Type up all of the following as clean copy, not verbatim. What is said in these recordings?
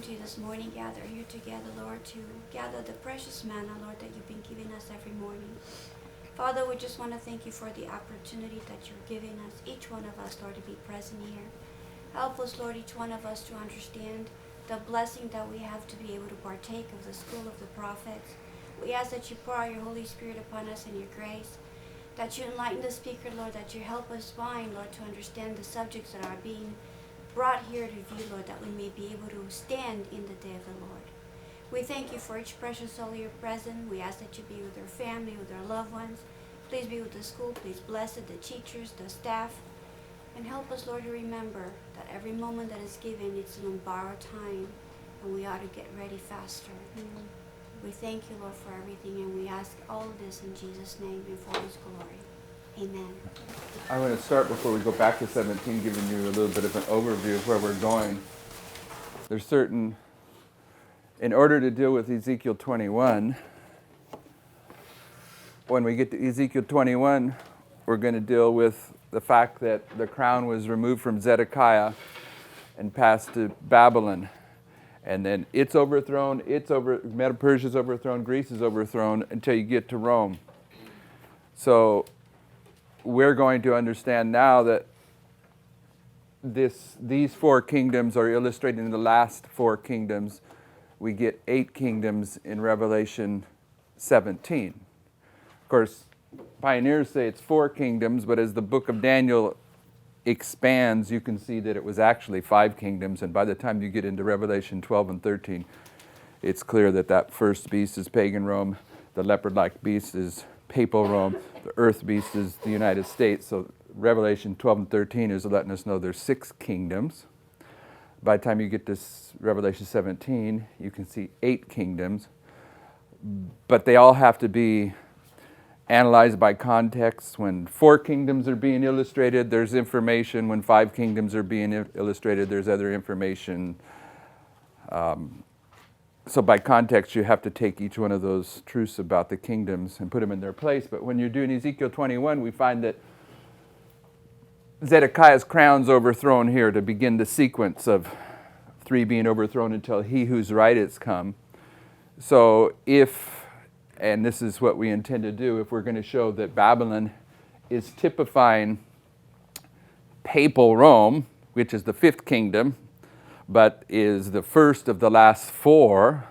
to you this morning, gather here together, Lord, to gather the precious manna, Lord, that you've been giving us every morning. Father, we just want to thank you for the opportunity that you're giving us, each one of us, Lord, to be present here. Help us, Lord, each one of us to understand the blessing that we have to be able to partake of the school of the prophets. We ask that you pour out your Holy Spirit upon us in your grace, that you enlighten the speaker, Lord, that you help us find, Lord, to understand the subjects that are being brought here to view, Lord, that we may be able to stand in the day of the Lord. We thank you for each precious soul here present. We ask that you be with their family, with their loved ones. Please be with the school. Please bless it, the teachers, the staff. And help us, Lord, to remember that every moment that is given, it's an borrowed time, and we ought to get ready faster. We thank you, Lord, for everything, and we ask all of this in Jesus' name and for his glory. Amen. I want to start before we go back to 17, giving you a little bit of an overview of where we're going. There's certain, in order to deal with Ezekiel 21, when we get to Ezekiel 21, we're going to deal with the fact that the crown was removed from Zedekiah and passed to Babylon. And then it's overthrown, Medo-Persia is overthrown, Greece is overthrown until you get to Rome. So we're going to understand now that these four kingdoms are illustrated in the last four kingdoms. We get 8 kingdoms in Revelation 17. Of course, pioneers say it's 4 kingdoms, but as the book of Daniel expands, you can see that it was actually 5 kingdoms, and by the time you get into Revelation 12 and 13, it's clear that that first beast is pagan Rome, the leopard-like beast is papal Rome, the earth beast is the United States. So Revelation 12 and 13 is letting us know there's 6 kingdoms. By the time you get to Revelation 17, you can see 8 kingdoms, but they all have to be analyzed by context. When 4 kingdoms are being illustrated, there's information. When 5 kingdoms are being illustrated, there's other information. So by context, you have to take each one of those truths about the kingdoms and put them in their place. But when you're doing Ezekiel 21, we find that Zedekiah's crown's overthrown here to begin the sequence of 3 being overthrown until he whose right is come. So if, and this is what we intend to do, if we're going to show that Babylon is typifying papal Rome, which is the 5th kingdom, but is the first of the last 4,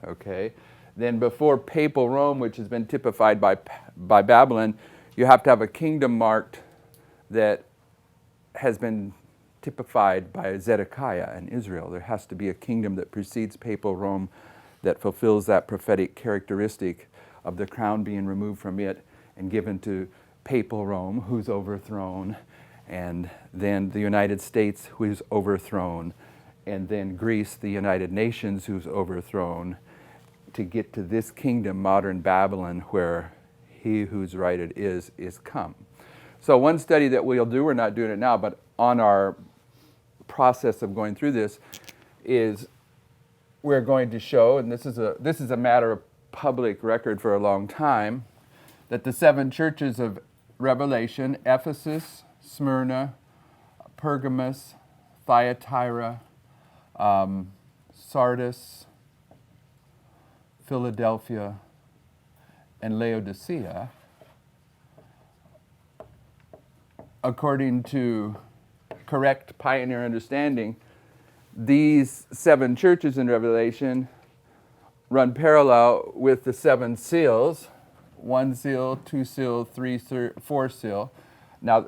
okay, then before papal Rome, which has been typified by Babylon, you have to have a kingdom marked that has been typified by Zedekiah and Israel. There has to be a kingdom that precedes papal Rome that fulfills that prophetic characteristic of the crown being removed from it and given to papal Rome, who's overthrown, and then the United States, who is overthrown, and then Greece, the United Nations, who's overthrown, to get to this kingdom, modern Babylon, where he whose right it is come. So one study that we'll do, we're not doing it now, but on our process of going through this, is we're going to show, and this is a matter of public record for a long time, that the 7 churches of Revelation, Ephesus, Smyrna, Pergamos, Thyatira, Sardis, Philadelphia, and Laodicea, according to correct pioneer understanding, these 7 churches in Revelation run parallel with the 7 seals, 1 seal, 2 seal, 3 seal, 4 seal. Now,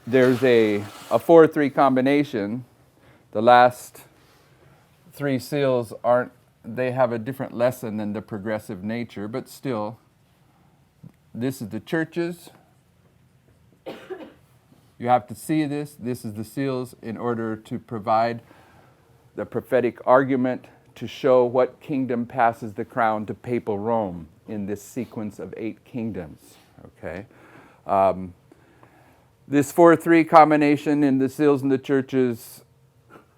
there's a 4-3 combination. The last 3 seals they have a different lesson than the progressive nature, but still, this is the churches. You have to see this. This is the seals in order to provide the prophetic argument to show what kingdom passes the crown to papal Rome in this sequence of 8 kingdoms. Okay, this 4-3 combination in the seals and the churches,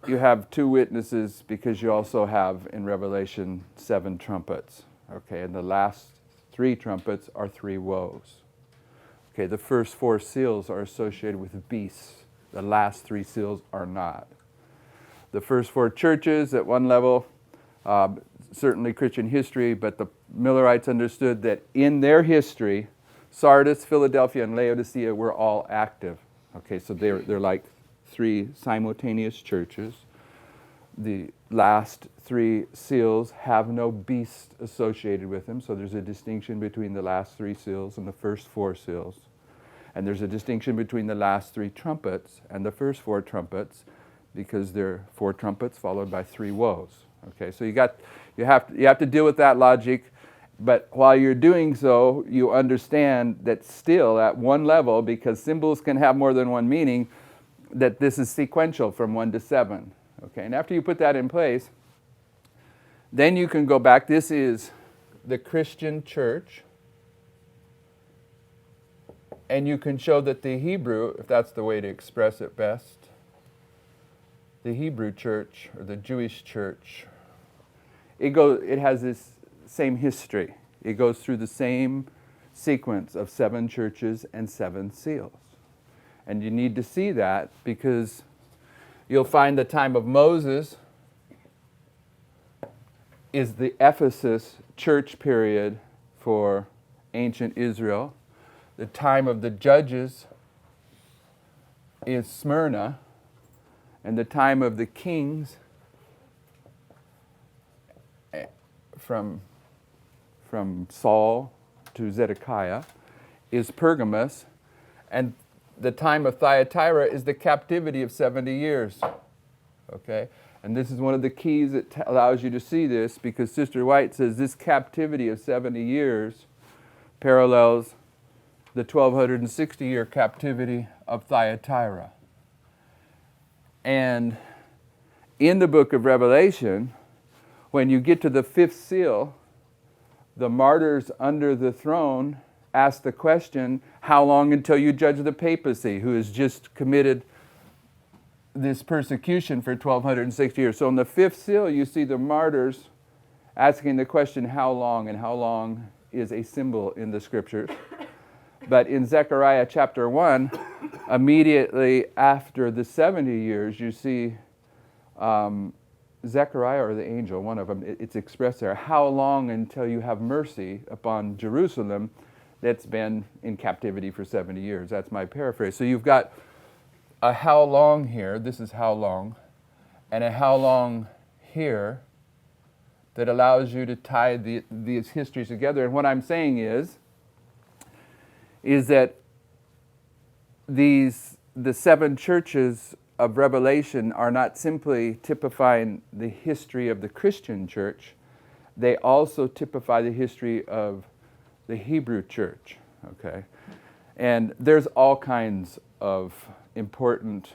you have 2 witnesses because you also have in Revelation 7 trumpets. Okay, and the last 3 trumpets are 3 woes. Okay, the first 4 seals are associated with beasts. The last 3 seals are not. the first four churches at one level, certainly Christian history, but the Millerites understood that in their history, Sardis, Philadelphia, and Laodicea were all active. Okay, so they're like three simultaneous churches. The last three seals have no beast associated with them, so there's a distinction between the last three seals and the first four seals. And there's a distinction between the last three trumpets and the first four trumpets, because they're four trumpets followed by three woes. Okay, so you have to deal with that logic, but while you're doing so, you understand that still at one level, because symbols can have more than one meaning, that this is sequential from 1 to 7. Okay, and after you put that in place, then you can go back. This is the Christian church, and you can show that the Hebrew, if that's the way to express it best, the Hebrew church or the Jewish church, it has this same history. It goes through the same sequence of 7 churches and 7 seals. And you need to see that because you'll find the time of Moses is the Ephesus church period for ancient Israel. The time of the judges is Smyrna, and the time of the kings from Saul to Zedekiah is Pergamus, and the time of Thyatira is the captivity of 70 years. Okay? And this is one of the keys that allows you to see this, because Sister White says this captivity of 70 years parallels the 1260-year captivity of Thyatira. And in the book of Revelation, when you get to the 5th seal, the martyrs under the throne ask the question, how long until you judge the papacy, who has just committed this persecution for 1260 years? So in the 5th seal, you see the martyrs asking the question, how long? And how long is a symbol in the scriptures. But in Zechariah chapter 1, immediately after the 70 years, you see Zechariah or the angel, one of them, it's expressed there, how long until you have mercy upon Jerusalem that's been in captivity for 70 years. That's my paraphrase. So you've got a how long here, this is how long, and a how long here that allows you to tie these histories together. And what I'm saying is that the 7 churches of Revelation are not simply typifying the history of the Christian church, they also typify the history of the Hebrew church, okay? And there's all kinds of important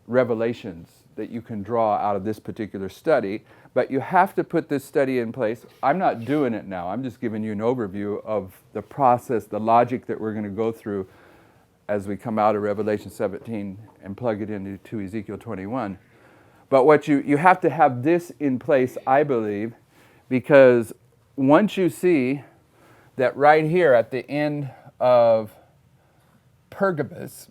revelations that you can draw out of this particular study, but you have to put this study in place. I'm not doing it now. I'm just giving you an overview of the process, the logic that we're going to go through as we come out of Revelation 17 and plug it into Ezekiel 21. But what you have to have this in place, I believe, because once you see that right here at the end of Pergamus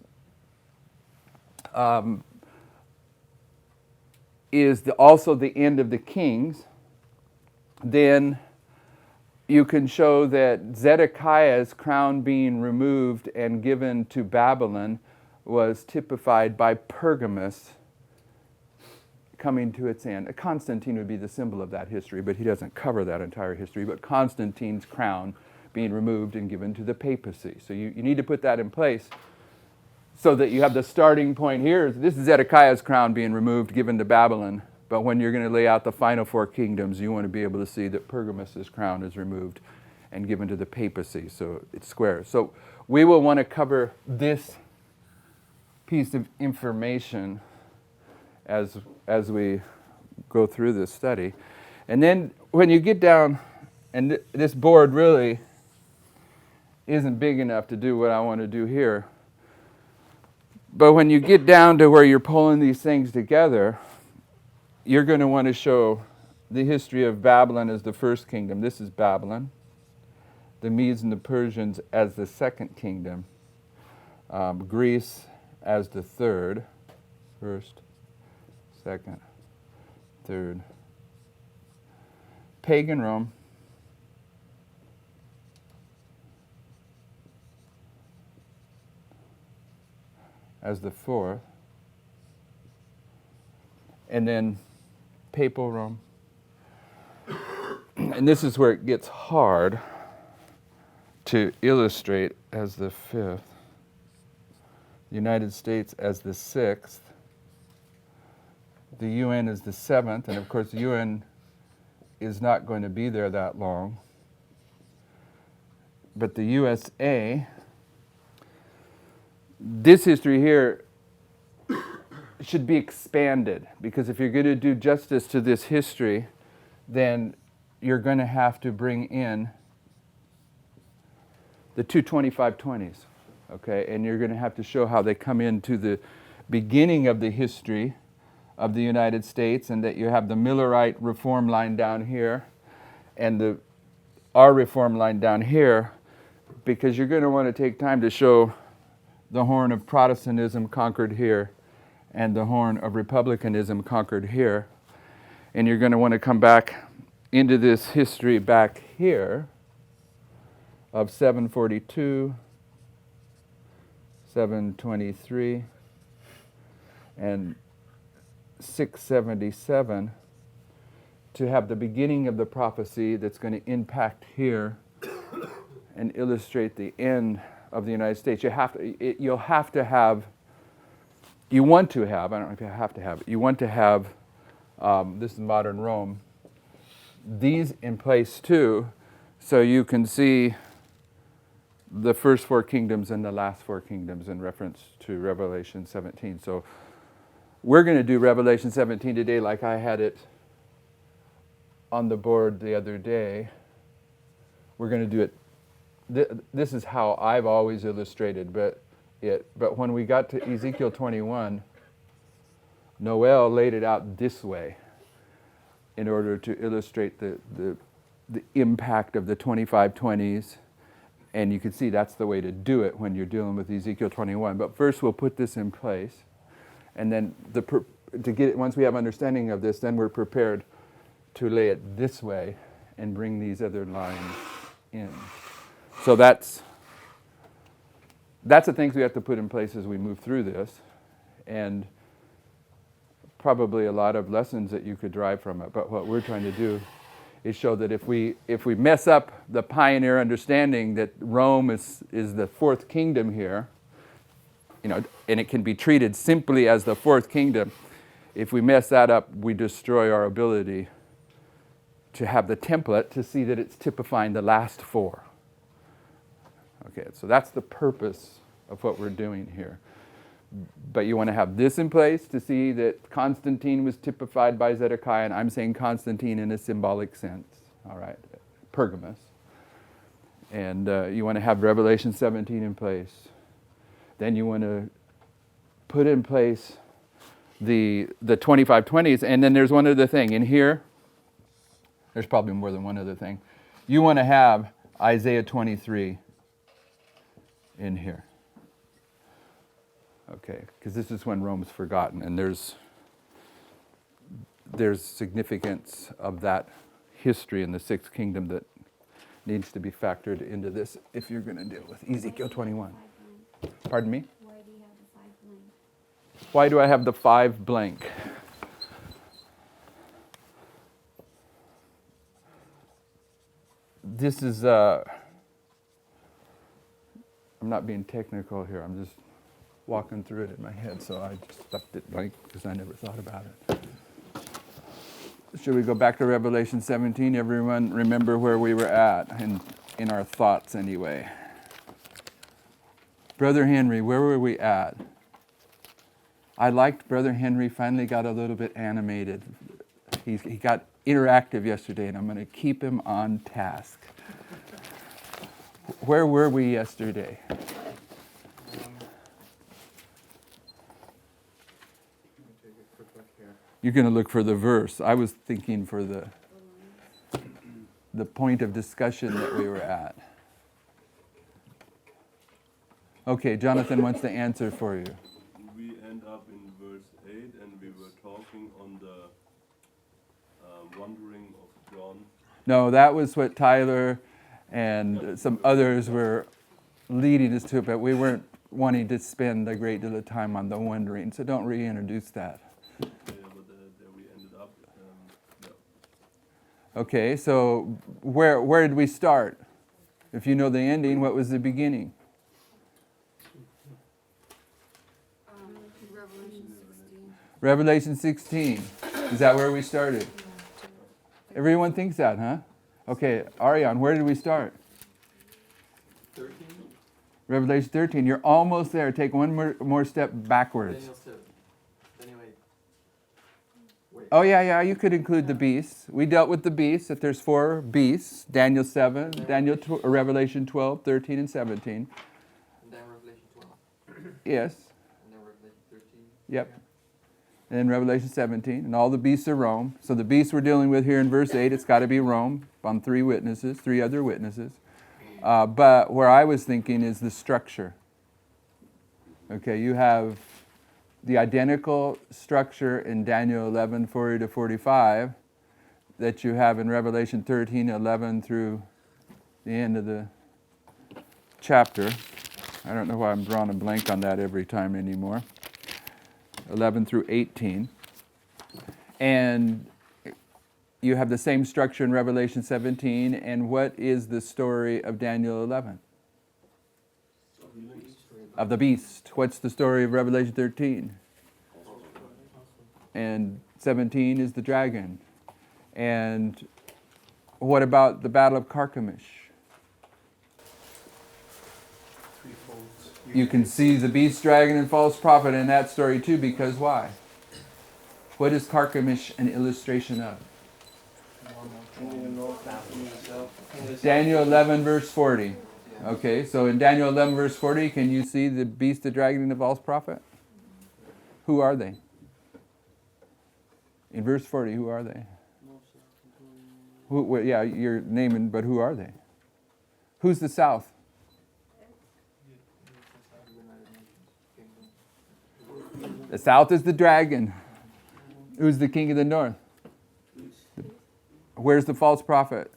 is also the end of the kings, then you can show that Zedekiah's crown being removed and given to Babylon was typified by Pergamus coming to its end. Constantine would be the symbol of that history, but he doesn't cover that entire history. But Constantine's crown being removed and given to the papacy. So you need to put that in place so that you have the starting point here. This is Zedekiah's crown being removed, given to Babylon. But when you're going to lay out the final 4 kingdoms, you want to be able to see that Pergamus's crown is removed and given to the papacy, so it's square. So we will want to cover this piece of information as we go through this study. And then when you get down, and this board really isn't big enough to do what I want to do here, but when you get down to where you're pulling these things together, you're going to want to show the history of Babylon as the first kingdom. This is Babylon. The Medes and the Persians as the second kingdom. Greece as the first. second, third. Pagan Rome. As the fourth. And then Papal Rome. And this is where it gets hard to illustrate as the fifth. The United States as the sixth. The UN is the seventh, and of course the UN is not going to be there that long. But the USA, this history here should be expanded, because if you're going to do justice to this history, then you're going to have to bring in the two 2520s, okay? And you're going to have to show how they come into the beginning of the history of the United States, and that you have the Millerite reform line down here and our reform line down here, because you're going to want to take time to show the horn of Protestantism conquered here and the horn of republicanism conquered here. And you're going to want to come back into this history back here of 742, 723, and 677 to have the beginning of the prophecy that's going to impact here and illustrate the end of the United States. You want to have, I don't know if you have to have it, you want to have, this is modern Rome, these in place too, so you can see the first four kingdoms and the last four kingdoms in reference to Revelation 17. So we're going to do Revelation 17 today like I had it on the board the other day. We're going to do it. This is how I've always illustrated, but when we got to Ezekiel 21, Noel laid it out this way in order to illustrate the impact of the 2520s. And you can see that's the way to do it when you're dealing with Ezekiel 21. But first we'll put this in place. And then to get it, once we have understanding of this, then we're prepared to lay it this way and bring these other lines in. So that's the things we have to put in place as we move through this, and probably a lot of lessons that you could derive from it. But what we're trying to do is show that if we mess up the pioneer understanding that Rome is the fourth kingdom here, and it can be treated simply as the fourth kingdom, if we mess that up, we destroy our ability to have the template to see that it's typifying the last four. Okay, so that's the purpose of what we're doing here. But you want to have this in place to see that Constantine was typified by Zedekiah, and I'm saying Constantine in a symbolic sense, all right, Pergamus. And you want to have Revelation 17 in place. Then you want to put in place the 2520s, and then there's one other thing. In here, there's probably more than one other thing. You want to have Isaiah 23 in here. Okay, because this is when Rome's forgotten, and there's significance of that history in the sixth kingdom that needs to be factored into this if you're going to deal with Ezekiel 21. Pardon me? Why do you have the 5 blank? Why do I have the 5 blank? This is, I'm not being technical here, I'm just walking through it in my head, so I just left it blank because I never thought about it. Should we go back to Revelation 17? Everyone remember where we were at, in our thoughts anyway. Brother Henry, where were we at? I liked Brother Henry finally got a little bit animated. He got interactive yesterday, and I'm going to keep him on task. Where were we yesterday? You're going to look for the verse. I was thinking for the point of discussion that we were at. Okay, Jonathan wants the answer for you. We end up in verse 8, and we were talking wandering of John? No, that was what Tyler and some others were leading us to, but we weren't wanting to spend a great deal of time on the wandering, so don't reintroduce that. But there we ended up. Okay, so where did we start? If you know the ending, what was the beginning? Revelation 16. Is that where we started? Everyone thinks that, huh? Okay, Ariane, where did we start? 13? Revelation 13. You're almost there. Take one more step backwards. Daniel 7. Anyway. Wait. Oh, yeah, you could include the beasts. We dealt with the beasts, that there's 4 beasts. Daniel 7, Revelation 12, 13, and 17. And then Revelation 12. Yes. And then Revelation 13. Yep. And then Revelation 17. And all the beasts are Rome. So the beasts we're dealing with here in verse 8, it's got to be Rome on 3 other witnesses. But where I was thinking is the structure. Okay, you have the identical structure in Daniel 11, 40 to 45 that you have in Revelation 13, 11 through the end of the chapter. I don't know why I'm drawing a blank on that every time anymore. 11 through 18. And you have the same structure in Revelation 17. And what is the story of Daniel 11? Of the beast. What's the story of Revelation 13? And 17 is the dragon. And what about the Battle of Carchemish? You can see the beast, dragon, and false prophet in that story too, because why? What is Carchemish an illustration of? Daniel 11 verse 40. Okay, so in Daniel 11 verse 40, can you see the beast, the dragon, and the false prophet? Who are they? In verse 40, who are they? Yeah, you're naming, but who are they? Who's the south? The south is the dragon. Who's the king of the north? Where's the false prophet?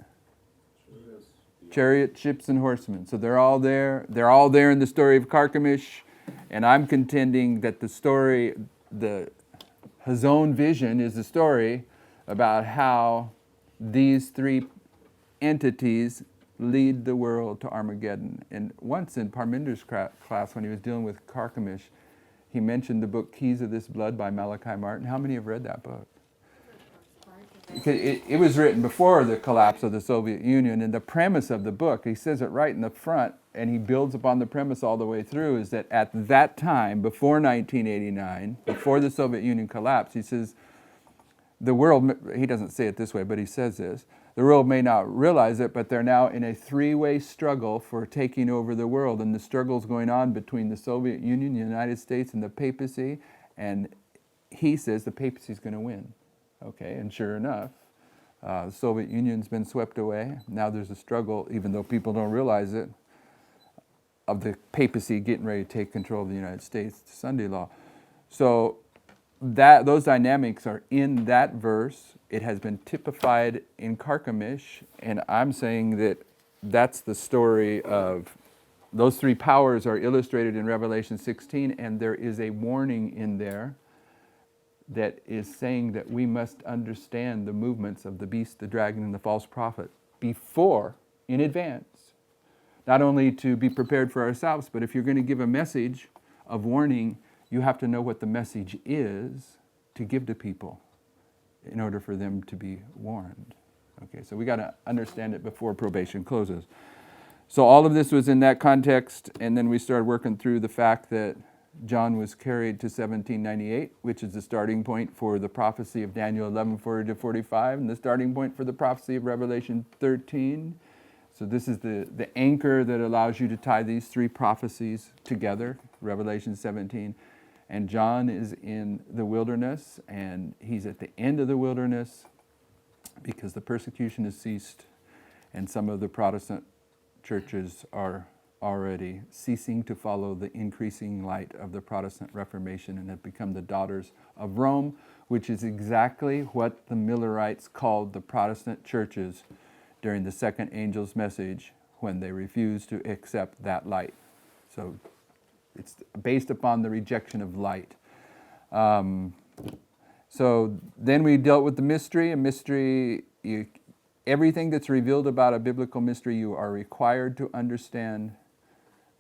Chariot, ships, and horsemen. So they're all there. They're all there in the story of Carchemish. And I'm contending that the story, his own vision is the story about how these 3 entities lead the world to Armageddon. And once in Parminder's class, when he was dealing with Carchemish, he mentioned the book Keys of This Blood by Malachi Martin. How many have read that book? It was written before the collapse of the Soviet Union, and the premise of the book, he says it right in the front, and he builds upon the premise all the way through, is that at that time, before 1989, before the Soviet Union collapsed, he says, the world, he doesn't say it this way, but he says this, the world may not realize it, but they're now in a 3-way struggle for taking over the world, and the struggle's going on between the Soviet Union, the United States, and the papacy, and he says the papacy's going to win. Okay, and sure enough, the Soviet Union's been swept away. Now there's a struggle, even though people don't realize it, of the papacy getting ready to take control of the United States, Sunday law. So those dynamics are in that verse. It has been typified in Carchemish, and I'm saying that that's the story of those 3 powers are illustrated in Revelation 16, and there is a warning in there that is saying that we must understand the movements of the beast, the dragon, and the false prophet before, in advance. Not only to be prepared for ourselves, but if you're going to give a message of warning, you have to know what the message is to give to people in order for them to be warned. Okay, so we got to understand it before probation closes. So all of this was in that context, and then we started working through the fact that John was carried to 1798, which is the starting point for the prophecy of Daniel 11, 40 to 45, and the starting point for the prophecy of Revelation 13. So this is the anchor that allows you to tie these 3 prophecies together, Revelation 17. And John is in the wilderness, and he's at the end of the wilderness because the persecution has ceased, and some of the Protestant churches are already, ceasing to follow the increasing light of the Protestant Reformation and have become the daughters of Rome, which is exactly what the Millerites called the Protestant churches during the second angel's message when they refused to accept that light. So it's based upon the rejection of light. So then we dealt with the mystery. A mystery, everything that's revealed about a biblical mystery you are required to understand,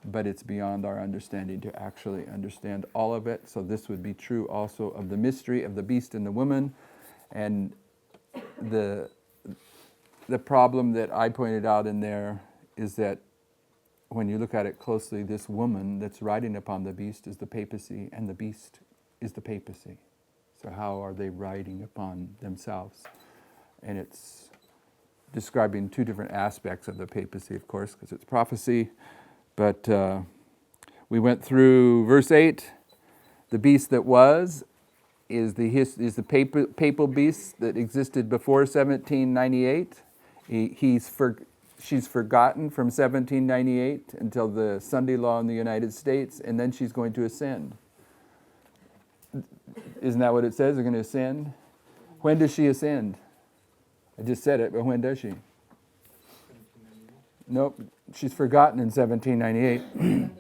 but it's beyond our understanding to actually understand all of it. So this would be true also of the mystery of the beast and the woman. And the problem that I pointed out in there is that when you look at it closely, this woman that's riding upon the beast is the papacy, and the beast is the papacy. So how are they riding upon themselves? And it's describing two different aspects of the papacy, of course, because it's prophecy. But we went through verse 8. The beast that was is the papal beast that existed before 1798. She's forgotten from 1798 until the Sunday law in the United States, and then she's going to ascend. Isn't that what it says? They're going to ascend? When does she ascend? I just said it, but when does she? Nope, she's forgotten in 1798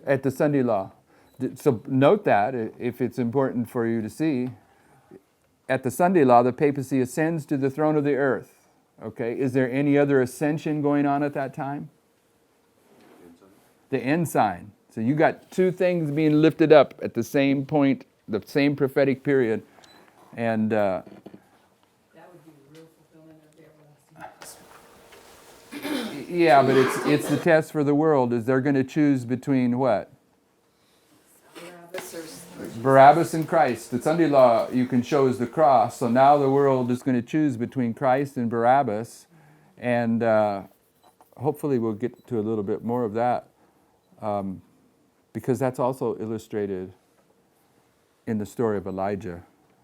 at the Sunday law. So note that, if it's important for you to see. At the Sunday law, the papacy ascends to the throne of the earth. Okay, is there any other ascension going on at that time? The ensign. So you got two things being lifted up at the same point, the same prophetic period. And That would be the real fulfillment of the everlasting. yeah, but it's the test for the world, is they're going to choose between what? Barabbas and Christ. The Sunday law you can show is the cross. So now the world is going to choose between Christ and Barabbas. And hopefully we'll get to a little bit more of that. Because that's also illustrated in the story of Elijah.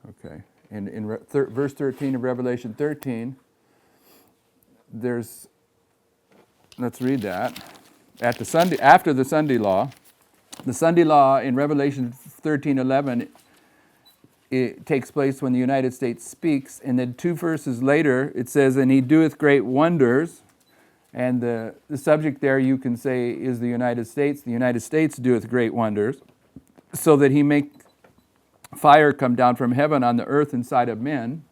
Okay. In verse 13 of Revelation 13, let's read that. After the Sunday law in Revelation 13:11, it takes place when the United States speaks, and then 2 verses later it says, "And he doeth great wonders." And the subject there you can say is the United States. The United States doeth great wonders, so that he make fire come down from heaven on the earth inside of men.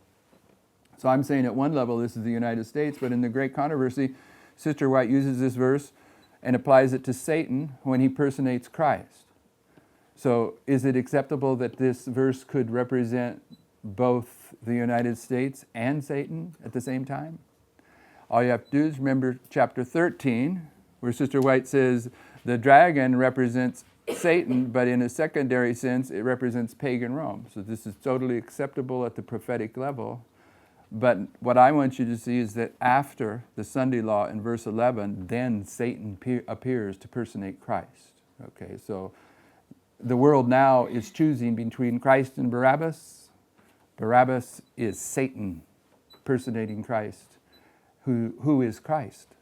So I'm saying at one level this is the United States, but in the great controversy, Sister White uses this verse and applies it to Satan when he personates Christ. So is it acceptable that this verse could represent both the United States and Satan at the same time? All you have to do is remember chapter 13, where Sister White says the dragon represents Satan, but in a secondary sense, it represents pagan Rome. So this is totally acceptable at the prophetic level. But what I want you to see is that after the Sunday law in verse 11, then Satan appears to personate Christ. Okay, so the world now is choosing between Christ and Barabbas. Barabbas is Satan personating Christ. Who is Christ?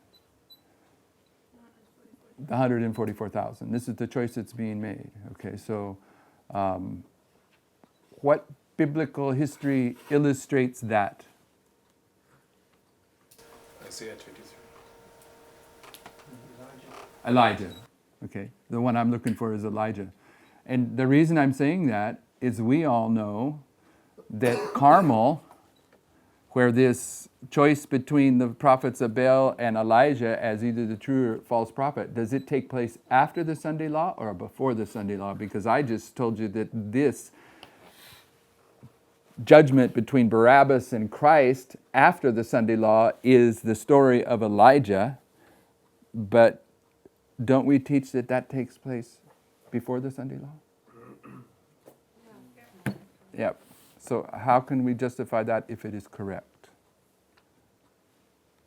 The 144,000. This is the choice that's being made. Okay, so what biblical history illustrates that? Isaiah 23. Elijah. Okay, the one I'm looking for is Elijah. And the reason I'm saying that is we all know that Carmel, where this choice between the prophets of Baal and Elijah as either the true or false prophet, does it take place after the Sunday law or before the Sunday law? Because I just told you that this judgment between Barabbas and Christ after the Sunday law is the story of Elijah, but don't we teach that that takes place before the Sunday law? Yep. So how can we justify that if it is correct?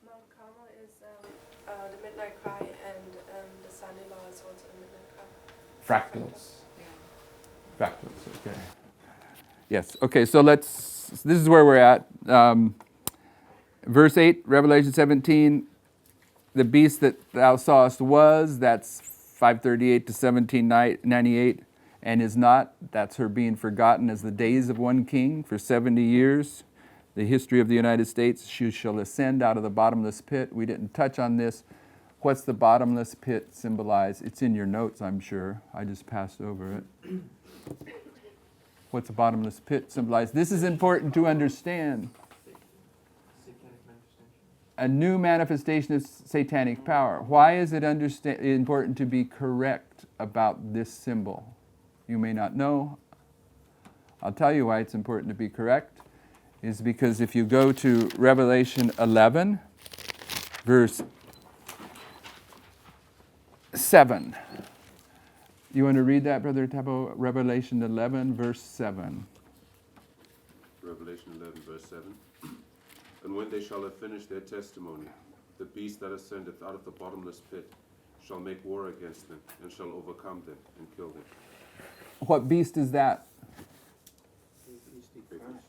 Mount Carmel is the midnight cry, and the Sunday law is also the midnight cry. Fractals. Fractals, okay. Yes, okay, so this is where we're at. Verse 8, Revelation 17, the beast that thou sawest was, that's 538 to 1798, and is not, that's her being forgotten as the days of one king for 70 years. The history of the United States, she shall ascend out of the bottomless pit. We didn't touch on this. What's the bottomless pit symbolize? It's in your notes, I'm sure. I just passed over it. What's the bottomless pit symbolize? This is important to understand. Satanic manifestation. A new manifestation of satanic power. Why is it important to be correct about this symbol? You may not know. I'll tell you why it's important to be correct. Is because if you go to Revelation 11, verse 7. You want to read that, Brother Tabo? Revelation 11, verse 7. Revelation 11, verse 7. And when they shall have finished their testimony, the beast that ascendeth out of the bottomless pit shall make war against them, and shall overcome them, and kill them. What beast is that?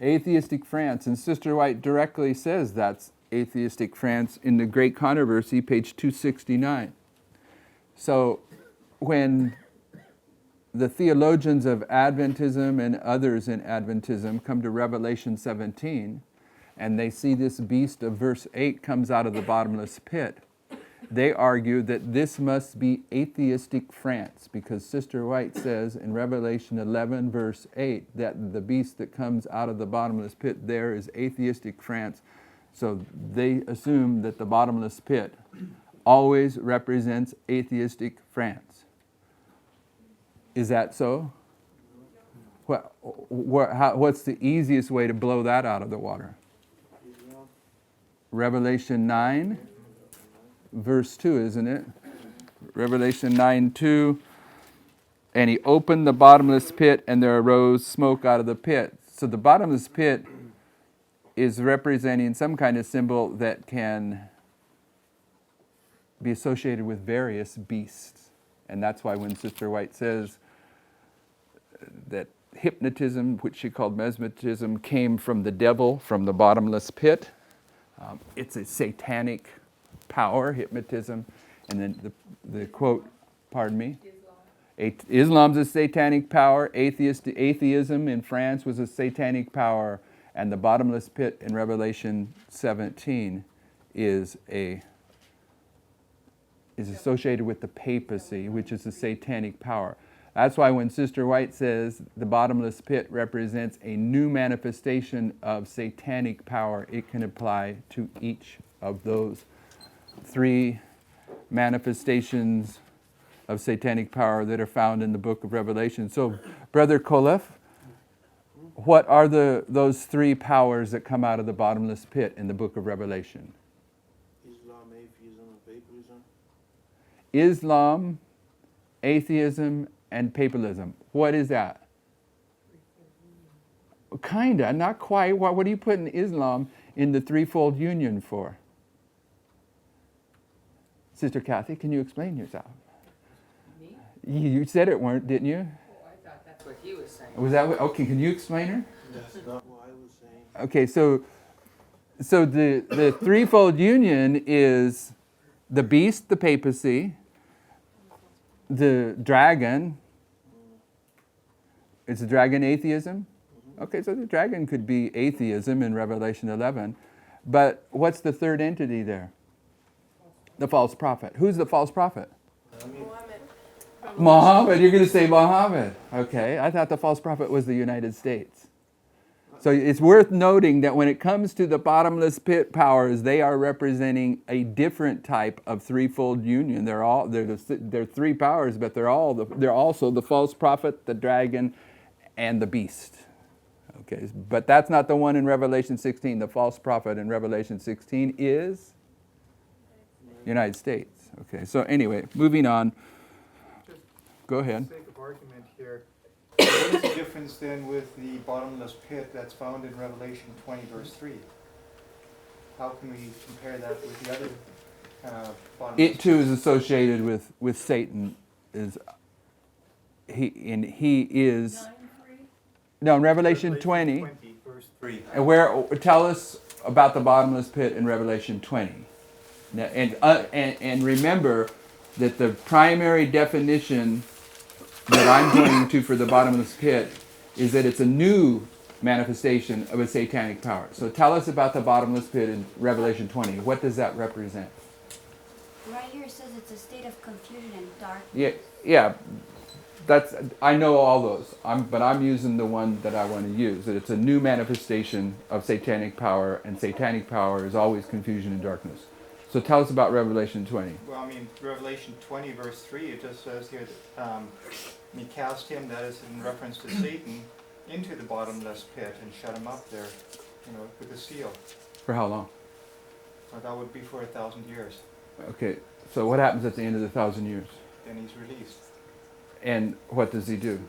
Atheistic France. And Sister White directly says that's atheistic France in the Great Controversy, page 269. So when the theologians of Adventism and others in Adventism come to Revelation 17, and they see this beast of verse 8 comes out of the bottomless pit, they argue that this must be atheistic France, because Sister White says in Revelation 11, verse 8, that the beast that comes out of the bottomless pit there is atheistic France. So they assume that the bottomless pit always represents atheistic France. Is that so? What's the easiest way to blow that out of the water? Revelation 9, verse 2, isn't it? Revelation 9:2. And he opened the bottomless pit, and there arose smoke out of the pit. So the bottomless pit is representing some kind of symbol that can be associated with various beasts. And that's why when Sister White says that hypnotism, which she called mesmerism, came from the devil, from the bottomless pit, it's a satanic power, hypnotism. And then the quote, pardon me? Islam's a satanic power. Atheism in France was a satanic power. And the bottomless pit in Revelation 17 is associated with the papacy, which is a satanic power. That's why when Sister White says the bottomless pit represents a new manifestation of satanic power, it can apply to each of those three manifestations of satanic power that are found in the book of Revelation. So, Brother Kolef, what are those three powers that come out of the bottomless pit in the book of Revelation? Islam, atheism, and papalism. Islam, atheism, and papalism. What is that? Kinda, not quite. What are you putting Islam in the threefold union for? Sister Kathy, can you explain yourself? Me? You said it weren't, didn't you? Oh, I thought that's what he was saying. Was that what? Okay, can you explain her? That's not what I was saying. Okay, so the threefold union is the beast, the papacy, the dragon. Is the dragon atheism? Okay, so the dragon could be atheism in Revelation 11. But what's the third entity there? The false prophet. Who's the false prophet? Muhammad. Muhammad. You're going to say Muhammad. Okay, I thought the false prophet was the United States. So it's worth noting that when it comes to the bottomless pit powers, they are representing a different type of threefold union. They're three powers, but they're also the false prophet, the dragon, and the beast. Okay, but that's not the one in Revelation 16. The false prophet in Revelation 16 is United States. Okay, so anyway, moving on. Go ahead. For the sake of argument here, what is the difference then with the bottomless pit that's found in Revelation 20, verse 3? How can we compare that with the other bottomless It too is associated with Satan. He is. 9:3? No, in Revelation 20. 20, verse 3. And tell us about the bottomless pit in Revelation 20. Now, and remember that the primary definition that I'm pointing to for the bottomless pit is that it's a new manifestation of a satanic power. So tell us about the bottomless pit in Revelation 20. What does that represent? Right here it says it's a state of confusion and darkness. Yeah. I know all those. But I'm using the one that I want to use. That it's a new manifestation of satanic power, and satanic power is always confusion and darkness. So tell us about Revelation 20. Well, I mean, Revelation 20, verse 3, it just says here that he cast him, that is in reference to Satan, into the bottomless pit and shut him up there, with a seal. For how long? Well, that would be for 1,000 years. Okay, so what happens at the end of the 1,000 years? Then he's released. And what does he do?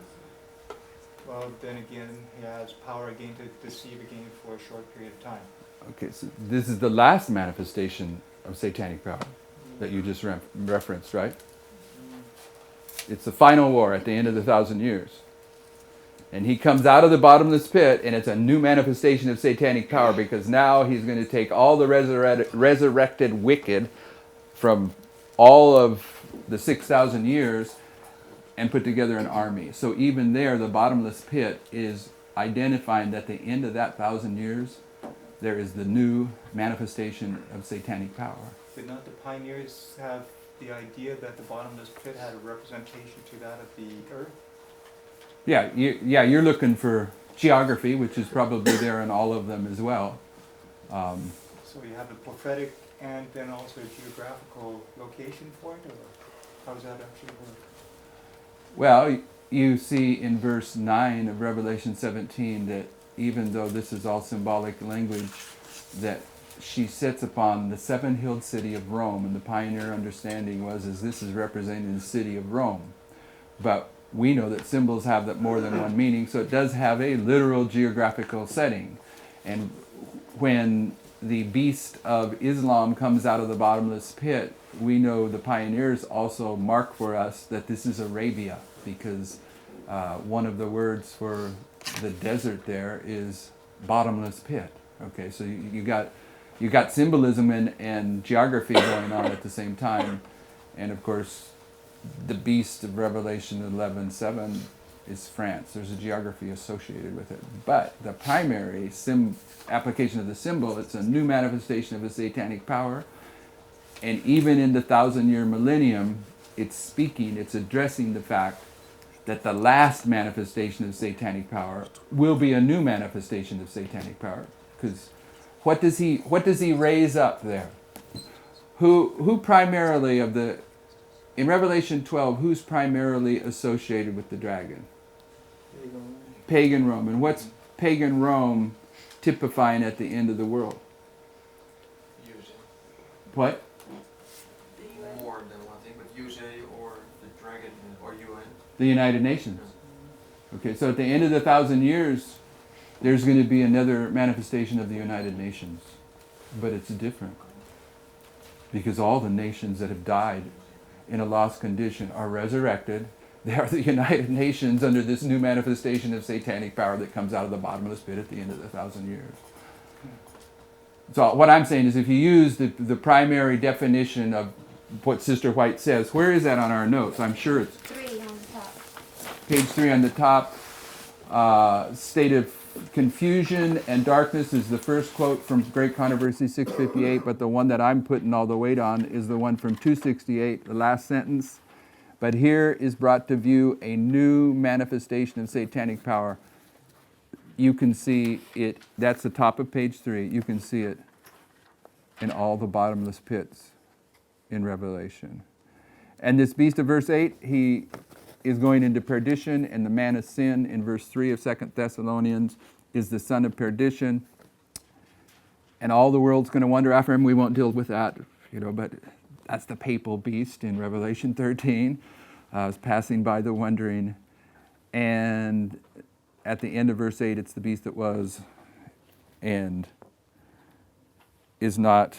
Well, then again, he has power again to deceive again for a short period of time. Okay, so this is the last manifestation of satanic power that you just referenced, right? It's the final war at the end of the 1,000 years. And he comes out of the bottomless pit, and it's a new manifestation of satanic power, because now he's going to take all the resurrected wicked from all of the 6,000 years and put together an army. So even there, the bottomless pit is identifying that at the end of that 1,000 years, there is the new manifestation of satanic power. Did not the pioneers have the idea that the bottomless pit had a representation to that of the earth? Yeah, you're looking for geography, which is probably there in all of them as well. So you have the prophetic and then also a geographical location for it, or how does that actually work? Well, you see in verse 9 of Revelation 17 that even though this is all symbolic language, that she sits upon the seven-hilled city of Rome, and the pioneer understanding was this is representing the city of Rome. But we know that symbols have that more than one meaning, so it does have a literal geographical setting. And when the beast of Islam comes out of the bottomless pit, we know the pioneers also mark for us that this is Arabia, because one of the words for the desert there is bottomless pit. Okay, so you got symbolism and geography going on at the same time, and of course, the beast of Revelation 11:7 is France. There's a geography associated with it, but the primary application of the symbol, it's a new manifestation of a satanic power, and even in the 1,000-year millennium, it's addressing the fact that the last manifestation of satanic power will be a new manifestation of satanic power. Because what does he raise up there? Who primarily in Revelation 12, who's primarily associated with the dragon? Pagan Rome. And what's pagan Rome typifying at the end of the world? Usually. What? More than one thing, but usually or the dragon or UN. The United Nations. Okay, so at the end of the 1,000 years, there's going to be another manifestation of the United Nations. But it's different. Because all the nations that have died in a lost condition are resurrected. They are the United Nations under this new manifestation of satanic power that comes out of the bottomless pit at the end of the 1,000 years. So what I'm saying is, if you use the primary definition of what Sister White says, where is that on our notes? I'm sure it's 3 on the top. page 3 on the top. State of confusion and darkness is the first quote from Great Controversy 658, but the one that I'm putting all the weight on is the one from 268, the last sentence. But here is brought to view a new manifestation of satanic power. You can see it, that's the top of page 3. You can see it in all the bottomless pits in Revelation. And this beast of verse 8, he is going into perdition, and the man of sin in verse 3 of 2 Thessalonians is the son of perdition. And all the world's going to wander after him. We won't deal with that, but that's the papal beast in Revelation 13. It's passing by the wondering. And at the end of verse 8, it's the beast that was and is not.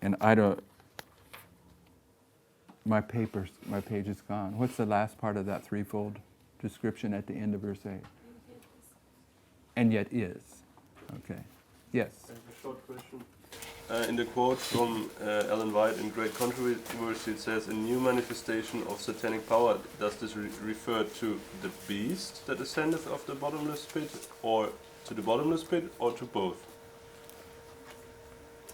And I don't, my page is gone. What's the last part of that threefold description at the end of verse 8? And yet is. Okay. Yes. I have a short question. in the quote from Ellen White in Great Controversy, it says, a new manifestation of satanic power. Does this refer to the beast that ascendeth of the bottomless pit, or to the bottomless pit, or to both?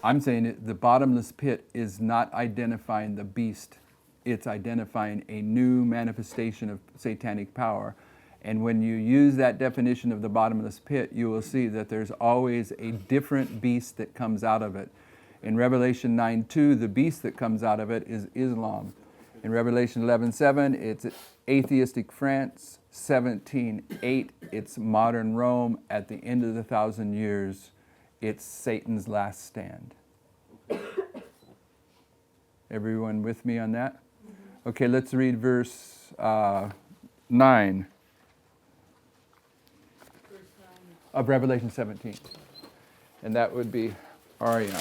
I'm saying the bottomless pit is not identifying the beast. It's identifying a new manifestation of satanic power. And when you use that definition of the bottomless pit, you will see that there's always a different beast that comes out of it. In Revelation 9:2, the beast that comes out of it is Islam. In Revelation 11:7, it's atheistic France. 17:8, it's modern Rome. At the end of the 1,000 years, it's Satan's last stand. Everyone with me on that? Okay, let's read verse 9 of Revelation 17. And that would be Ariane.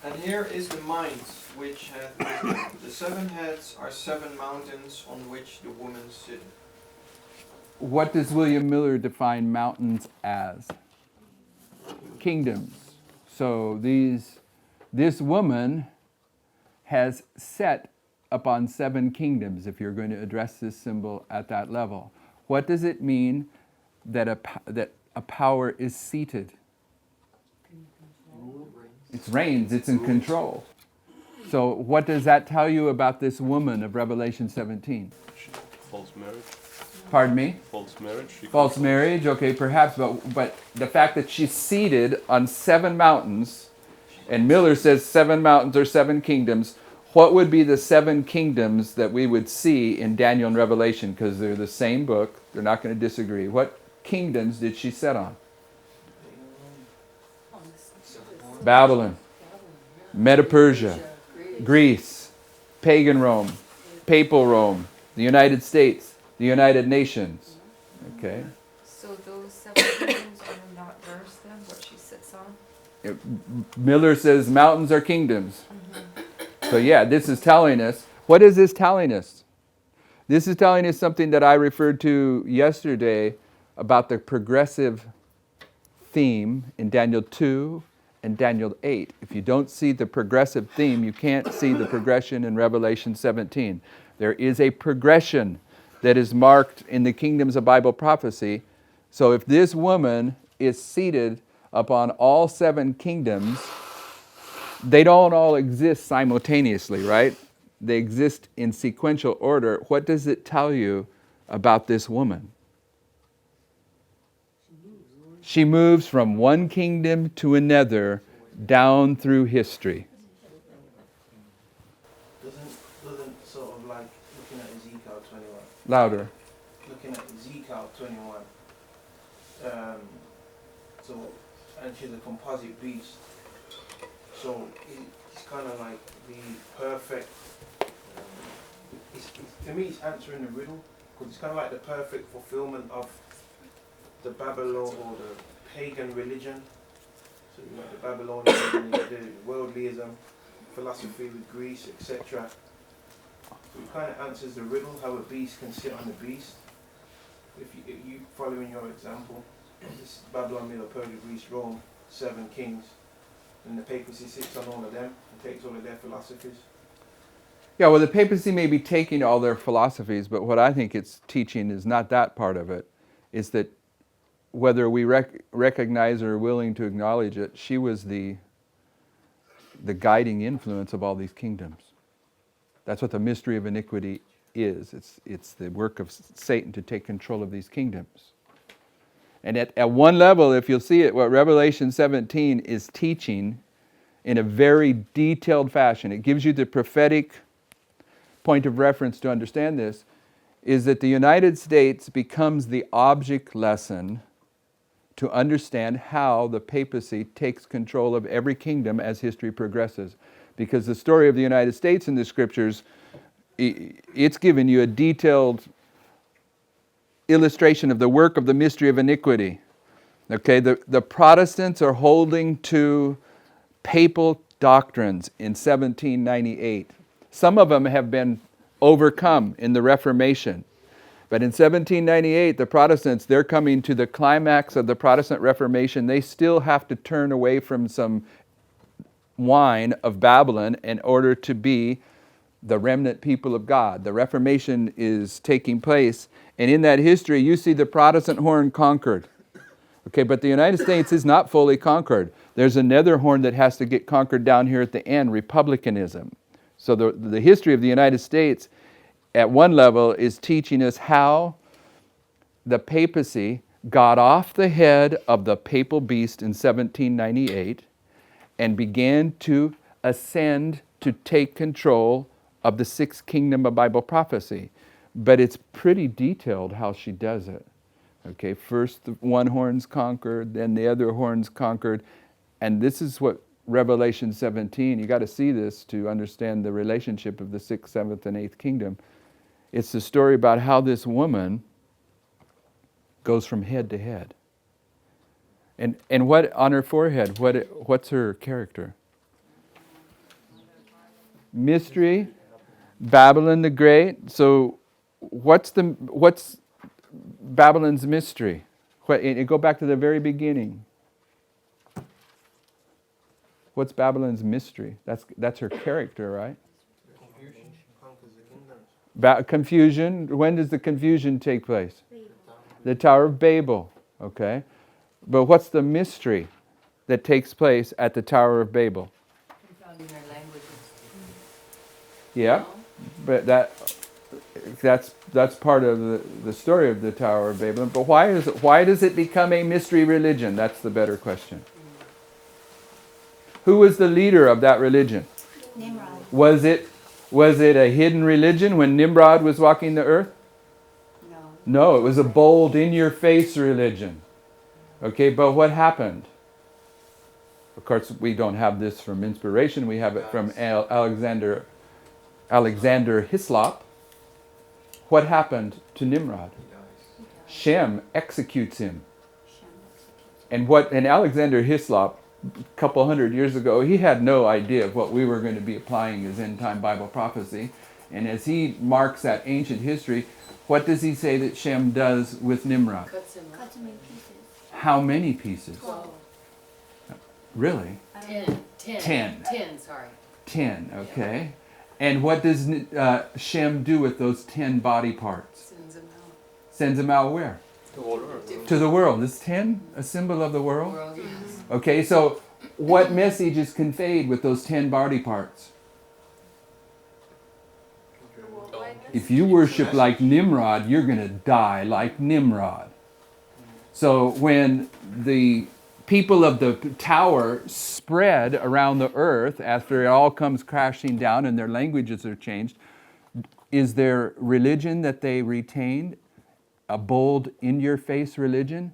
And here is the mind which hath wisdom. The 7 heads are 7 mountains on which the woman sitteth. What does William Miller define mountains as? Kingdoms. So this woman has set upon 7 kingdoms, if you're going to address this symbol at that level. What does it mean that a power is seated? It reigns, it's in control. So what does that tell you about this woman of Revelation 17? False marriage. Pardon me? False marriage. False marriage, okay, perhaps, but the fact that she's seated on 7 mountains, and Miller says 7 mountains or 7 kingdoms, what would be the 7 kingdoms that we would see in Daniel and Revelation? Because they're the same book, they're not going to disagree. What kingdoms did she set on? Babylon, Medo-Persia, Greece, pagan Rome, papal Rome, the United States, the United Nations. Okay. So those 7 kingdoms are not verse then, what she sits on? Miller says mountains are kingdoms. So yeah, this is telling us, what is this telling us? This is telling us something that I referred to yesterday about the progressive theme in Daniel 2 and Daniel 8. If you don't see the progressive theme, you can't see the progression in Revelation 17. There is a progression that is marked in the kingdoms of Bible prophecy. So if this woman is seated upon all 7 kingdoms, they don't all exist simultaneously, right? They exist in sequential order. What does it tell you about this woman? She moves from one kingdom to another down through history. Doesn't sort of like looking at Ezekiel 21. Louder. Looking at Ezekiel 21. And she's a composite beast. So it's kind of like the perfect. To me, it's answering the riddle, because it's kind of like the perfect fulfillment of the Babylon or the pagan religion. So you got the Babylonian, the worldlyism, philosophy with Greece, etc. So it kind of answers the riddle, how a beast can sit on the beast. If you following your example, this Babylon, Medo-Persia, Greece, Rome, 7 kings, and the papacy sits on all of them and takes all of their philosophies. Yeah, well, the papacy may be taking all their philosophies, but what I think it's teaching is not that part of it. It's that whether we recognize or are willing to acknowledge it, she was the guiding influence of all these kingdoms. That's what the mystery of iniquity is. It's the work of Satan to take control of these kingdoms. And at one level, if you'll see it, what Revelation 17 is teaching in a very detailed fashion, it gives you the prophetic point of reference to understand this, is that the United States becomes the object lesson to understand how the papacy takes control of every kingdom as history progresses. Because the story of the United States in the scriptures, it's given you a detailed illustration of the work of the mystery of iniquity. Okay, the Protestants are holding to papal doctrines in 1798. Some of them have been overcome in the Reformation. But in 1798, the Protestants, they're coming to the climax of the Protestant Reformation. They still have to turn away from some wine of Babylon in order to be the remnant people of God. The Reformation is taking place. And in that history, you see the Protestant horn conquered. Okay, but the United States is not fully conquered. There's another horn that has to get conquered down here at the end, republicanism. So the history of the United States at one level is teaching us how the papacy got off the head of the papal beast in 1798 and began to ascend to take control of the sixth kingdom of Bible prophecy. But it's pretty detailed how she does it. Okay, first the one horn's conquered, then the other horn's conquered. And this is what Revelation 17, you got to see this to understand the relationship of the sixth, seventh, and eighth kingdom. It's the story about how this woman goes from head to head. And what on her forehead, what's her character? Mystery, Babylon the Great. So what's Babylon's mystery? Go back to the very beginning. What's Babylon's mystery? That's her character, right? Confusion. Conquers the kingdoms. Confusion. When does the confusion take place? The Tower of Babel. Okay. But what's the mystery that takes place at the Tower of Babel? Confounding our languages. Yeah. But that's part of the story of the Tower of Babel. But why does it become a mystery religion? That's the better question. Who was the leader of that religion? Nimrod. Was it a hidden religion when Nimrod was walking the earth? No. No, it was a bold, in-your-face religion. Okay, but what happened? Of course, we don't have this from inspiration. We have it from Alexander Hislop. What happened to Nimrod? Shem executes him. And Alexander Hislop, a couple hundred years ago, he had no idea of what we were going to be applying as end-time Bible prophecy. And as he marks that ancient history, what does he say that Shem does with Nimrod? Cuts him Cuts him in pieces. How many pieces? 12. Really? 10. 10. 10, sorry. 10, okay. And what does Shem do with those 10 body parts? Sends him out. Sends them out where? The whole earth. To the world. Is 10 a symbol of the world? World, yes. Okay, so what message is conveyed with those 10 body parts? If you worship like Nimrod, you're going to die like Nimrod. So when the people of the tower spread around the earth after it all comes crashing down and their languages are changed, is their religion that they retained a bold, in-your-face religion?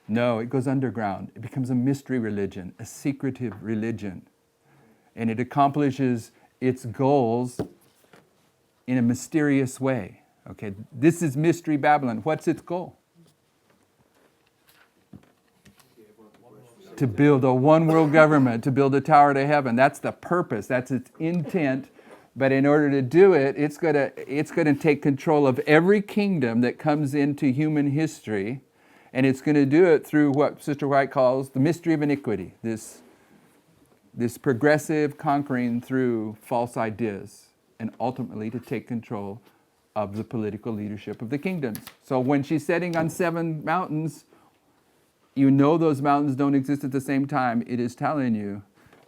No, it goes underground. It becomes a mystery religion, a secretive religion. And it accomplishes its goals in a mysterious way. Okay, this is Mystery Babylon. What's its goal? To build a one world government, to build a tower to heaven. That's the purpose. That's its intent. But in order to do it, it's going to take control of every kingdom that comes into human history. And it's going to do it through what Sister White calls the mystery of iniquity. This progressive conquering through false ideas. And ultimately to take control of the political leadership of the kingdoms. So when she's sitting on 7 mountains, you know those mountains don't exist at the same time. It is telling you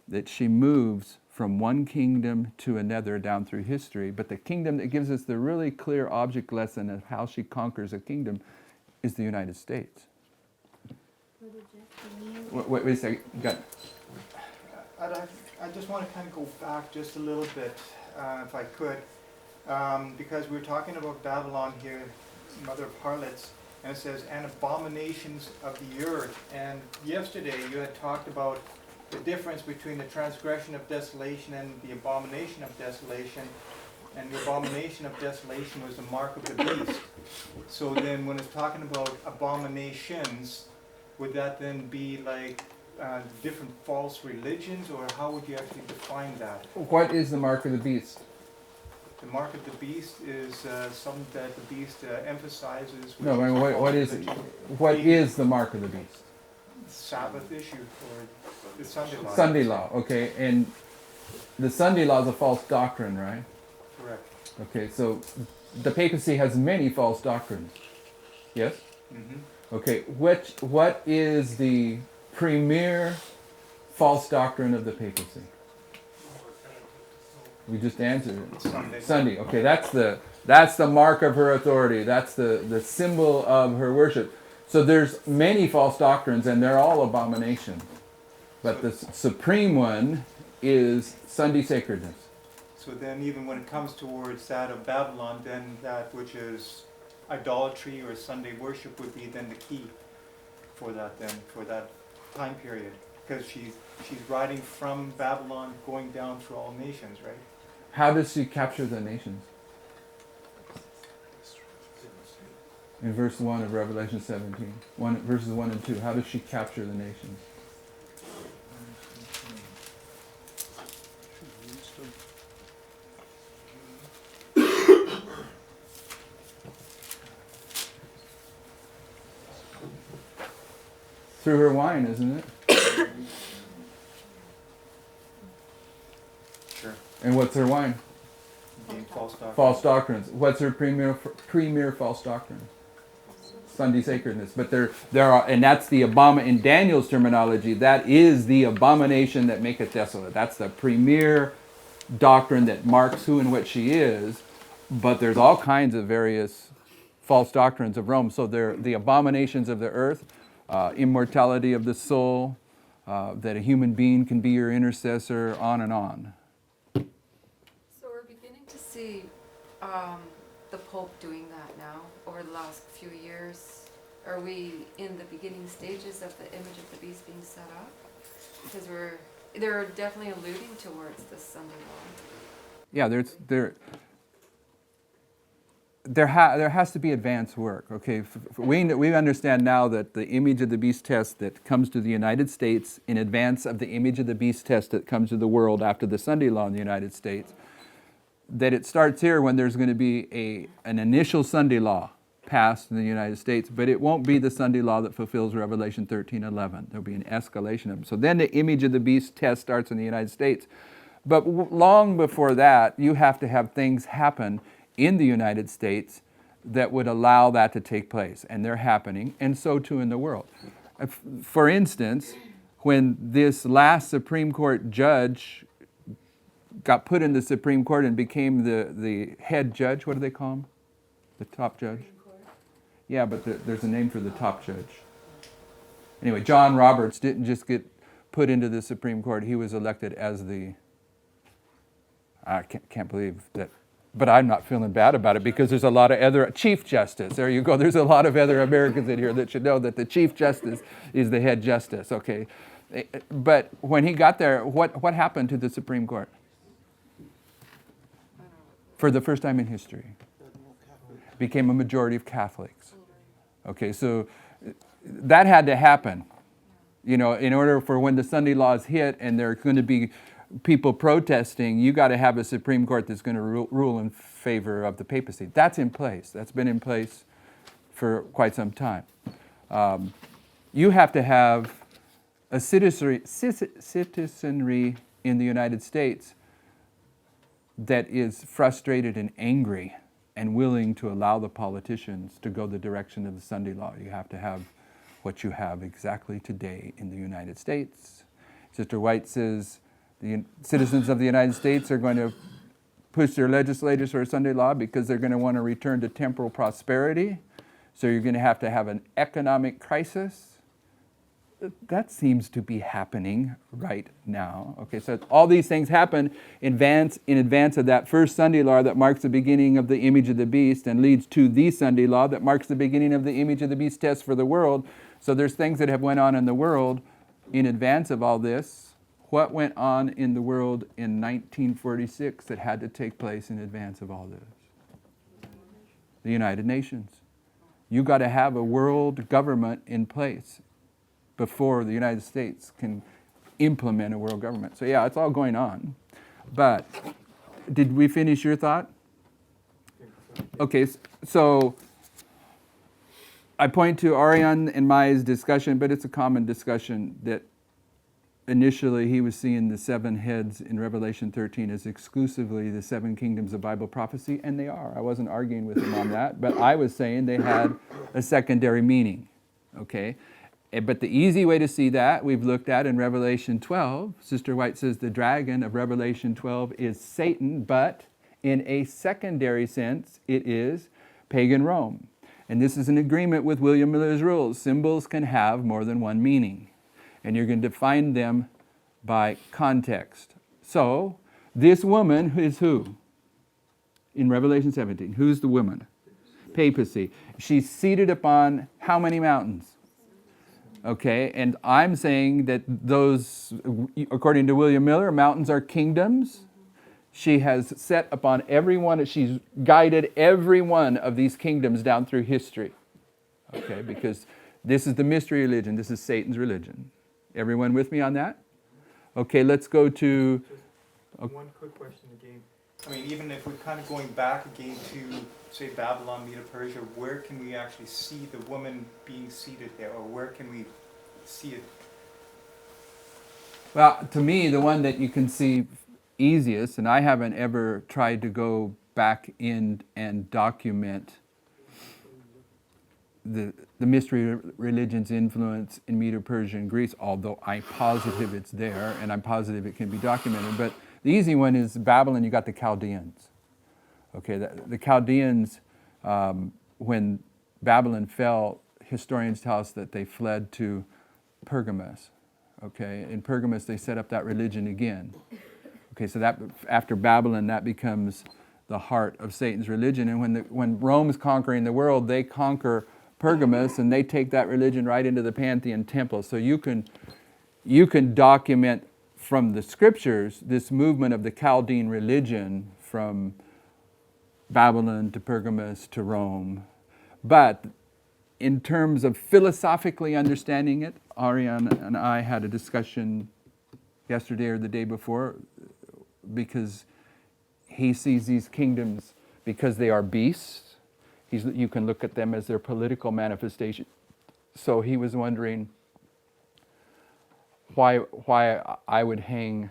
that she moves from one kingdom to another down through history. But the kingdom that gives us the really clear object lesson of how she conquers a kingdom is the United States. Wait a second. I just want to kind of go back just a little bit, if I could, because we were talking about Babylon here, mother of harlots, and it says, and abominations of the earth. And yesterday you had talked about the difference between the transgression of desolation and the abomination of desolation. And the abomination of desolation was the mark of the beast. So then when it's talking about abominations, would that then be like different false religions, or how would you actually define that? What is the mark of the beast? The mark of the beast is something that the beast emphasizes. No, I mean, what is the mark of the beast? Sabbath issue or the Sunday law. Sunday law, okay, and the Sunday law is a false doctrine, right? Correct. Okay, so the papacy has many false doctrines. Yes? Mm-hmm. Okay, what is the premier false doctrine of the papacy? We just answered it. Sunday. Sunday. Okay, that's the mark of her authority. That's the symbol of her worship. So there's many false doctrines, and they're all abominations. But the supreme one is Sunday sacredness. So then even when it comes towards that of Babylon, then that which is idolatry or Sunday worship would be then the key for that time period. Because she's riding from Babylon going down through all nations, right? How does she capture the nations? In verse 1 of Revelation 17. Verses 1 and 2. How does she capture the nations? Through her wine, isn't it? Sure. And what's her wine? False doctrine. False doctrines. What's her premier false doctrine? Sunday sacredness. But there are, and that's the in Daniel's terminology, that is the abomination that maketh desolate. That's the premier doctrine that marks who and what she is. But there's all kinds of various false doctrines of Rome. So they're the abominations of the earth, immortality of the soul, that a human being can be your intercessor, on and on. So we're beginning to see the Pope doing that now over the last few years. Are we in the beginning stages of the image of the beast being set up? Because they're definitely alluding towards this Sunday law. Yeah, there has to be advanced work. Okay, we understand now that the image of the beast test that comes to the United States in advance of the image of the beast test that comes to the world after the Sunday law in the United States, that it starts here when there's going to be an initial Sunday law passed in the United States, but it won't be the Sunday law that fulfills Revelation 13:11. There'll be an escalation of it. So then the image of the beast test starts in the United States. But long before that, you have to have things happen in the United States that would allow that to take place. And they're happening, and so too in the world. For instance, when this last Supreme Court judge got put in the Supreme Court and became the head judge, what do they call him? The top judge? Yeah, but there's a name for the top judge. Anyway, John Roberts didn't just get put into the Supreme Court. He was elected as I can't believe that. But I'm not feeling bad about it because there's a lot of other Chief Justice. There you go. There's a lot of other Americans in here that should know that the Chief Justice is the head justice. Okay, but when he got there, what happened to the Supreme Court? For the first time in history, became a majority of Catholics. Okay, so that had to happen. You know, in order for when the Sunday laws hit and there are going to be people protesting, you got to have a Supreme Court that's going to rule in favor of the papacy. That's in place. That's been in place for quite some time. You have to have a citizenry in the United States that is frustrated and angry and willing to allow the politicians to go the direction of the Sunday law. You have to have what you have exactly today in the United States. Sister White says the citizens of the United States are going to push their legislators for a Sunday law because they're going to want to return to temporal prosperity. So you're going to have an economic crisis. That seems to be happening right now. Okay, so all these things happen in advance of that first Sunday law that marks the beginning of the image of the beast and leads to the Sunday law that marks the beginning of the image of the beast test for the world. So there's things that have went on in the world in advance of all this. What went on in the world in 1946 that had to take place in advance of all this? The United Nations. You got to have a world government in place before the United States can implement a world government. So yeah, it's all going on. But did we finish your thought? Okay, so I point to Arian and Maya's discussion, but it's a common discussion that initially he was seeing the seven heads in Revelation 13 as exclusively the seven kingdoms of Bible prophecy, and they are. I wasn't arguing with him on that, but I was saying they had a secondary meaning, okay? But the easy way to see that, we've looked at in Revelation 12. Sister White says the dragon of Revelation 12 is Satan, but in a secondary sense, it is pagan Rome. And this is in agreement with William Miller's rules. Symbols can have more than one meaning, and you're going to define them by context. So, this woman is who? In Revelation 17, who's the woman? Papacy. She's seated upon how many mountains? Okay, and I'm saying that those, according to William Miller, mountains are kingdoms. She has set upon every one, she's guided every one of these kingdoms down through history. Okay, because this is the mystery religion, this is Satan's religion. Everyone with me on that? Okay, let's go to... Just one quick question again. I mean, even if we're kind of going back again to, say, Babylon, Medo-Persia, where can we actually see the woman being seated there, or where can we see it? Well, to me, the one that you can see easiest, and I haven't ever tried to go back in and document the mystery religion's influence in Medo-Persia and Greece, although I'm positive it's there, and I'm positive it can be documented. But the easy one is Babylon, you got the Chaldeans. Okay, the Chaldeans, when Babylon fell, historians tell us that they fled to Pergamus. Okay, in Pergamus they set up that religion again. Okay, so that after Babylon, that becomes the heart of Satan's religion. And when Rome's conquering the world, they conquer Pergamus and they take that religion right into the Pantheon temple. So you can document from the scriptures this movement of the Chaldean religion from Babylon to Pergamus to Rome. But in terms of philosophically understanding it, Arian and I had a discussion yesterday or the day before, because he sees these kingdoms because they are beasts. You can look at them as their political manifestation. So he was wondering why I would hang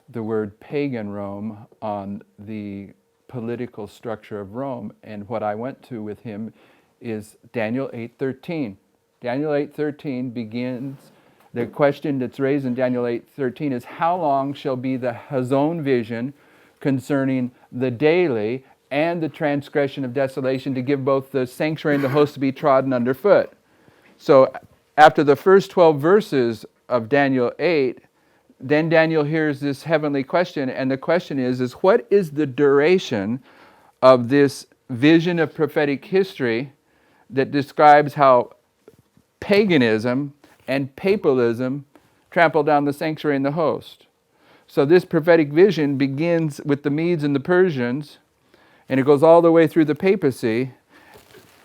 the word pagan Rome on the political structure of Rome. And what I went to with him is Daniel 8:13. Daniel 8:13 begins, the question that's raised in Daniel 8:13 is, how long shall be the Hazon vision concerning the daily and the transgression of desolation, to give both the sanctuary and the host to be trodden underfoot? So after the first 12 verses of Daniel 8, then Daniel hears this heavenly question, and the question is what is the duration of this vision of prophetic history that describes how paganism and papalism trample down the sanctuary and the host? So this prophetic vision begins with the Medes and the Persians, and it goes all the way through the papacy.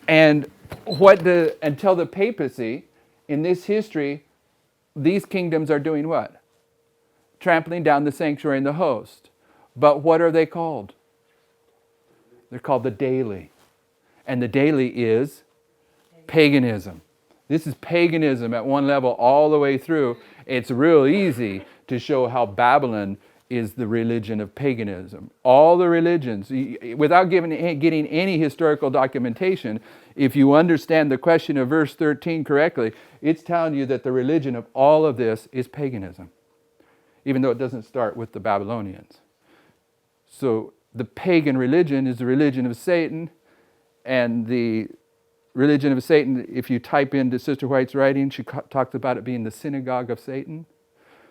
And until the papacy, in this history, these kingdoms are doing what? Trampling down the sanctuary and the host. But what are they called? They're called the daily. And the daily is paganism. This is paganism at one level all the way through. It's real easy to show how Babylon is the religion of paganism. All the religions, without getting any historical documentation, if you understand the question of verse 13 correctly, it's telling you that the religion of all of this is paganism, even though it doesn't start with the Babylonians. So the pagan religion is the religion of Satan, and the religion of Satan, if you type into Sister White's writing, she talks about it being the synagogue of Satan.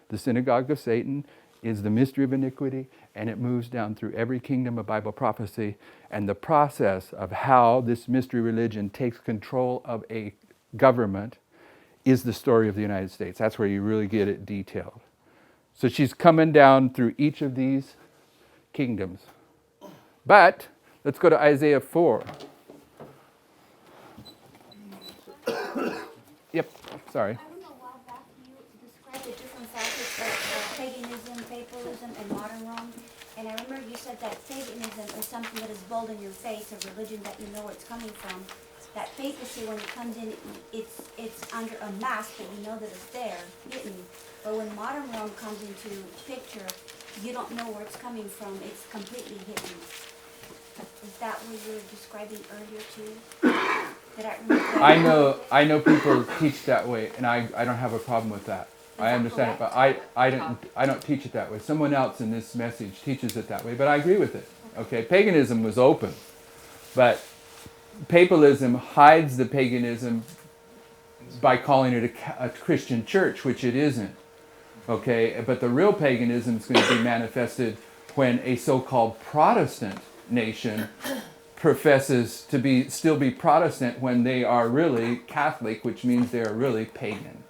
The synagogue of Satan is the mystery of iniquity, and it moves down through every kingdom of Bible prophecy. And the process of how this mystery religion takes control of a government is the story of the United States. That's where you really get it detailed. So she's coming down through each of these kingdoms. But let's go to Isaiah 4. Yep, sorry. I don't know, a while back you described the different facets of paganism, papalism, and modern Rome. And I remember you said that paganism is something that is bold in your face, a religion that you know where it's coming from. That papacy, when it comes in, it's under a mask, but you know that it's there, hidden. But when modern Rome comes into picture, you don't know where it's coming from. It's completely hidden. Is that what you were describing earlier too? Did I remember? I know people teach that way, and I don't have a problem with that. I understand it, but I don't teach it that way. Someone else in this message teaches it that way, but I agree with it. Okay, paganism was open, but papalism hides the paganism by calling it a Christian church, which it isn't. Okay, but the real paganism is going to be manifested when a so-called Protestant nation professes to still be Protestant when they are really Catholic, which means they are really pagan.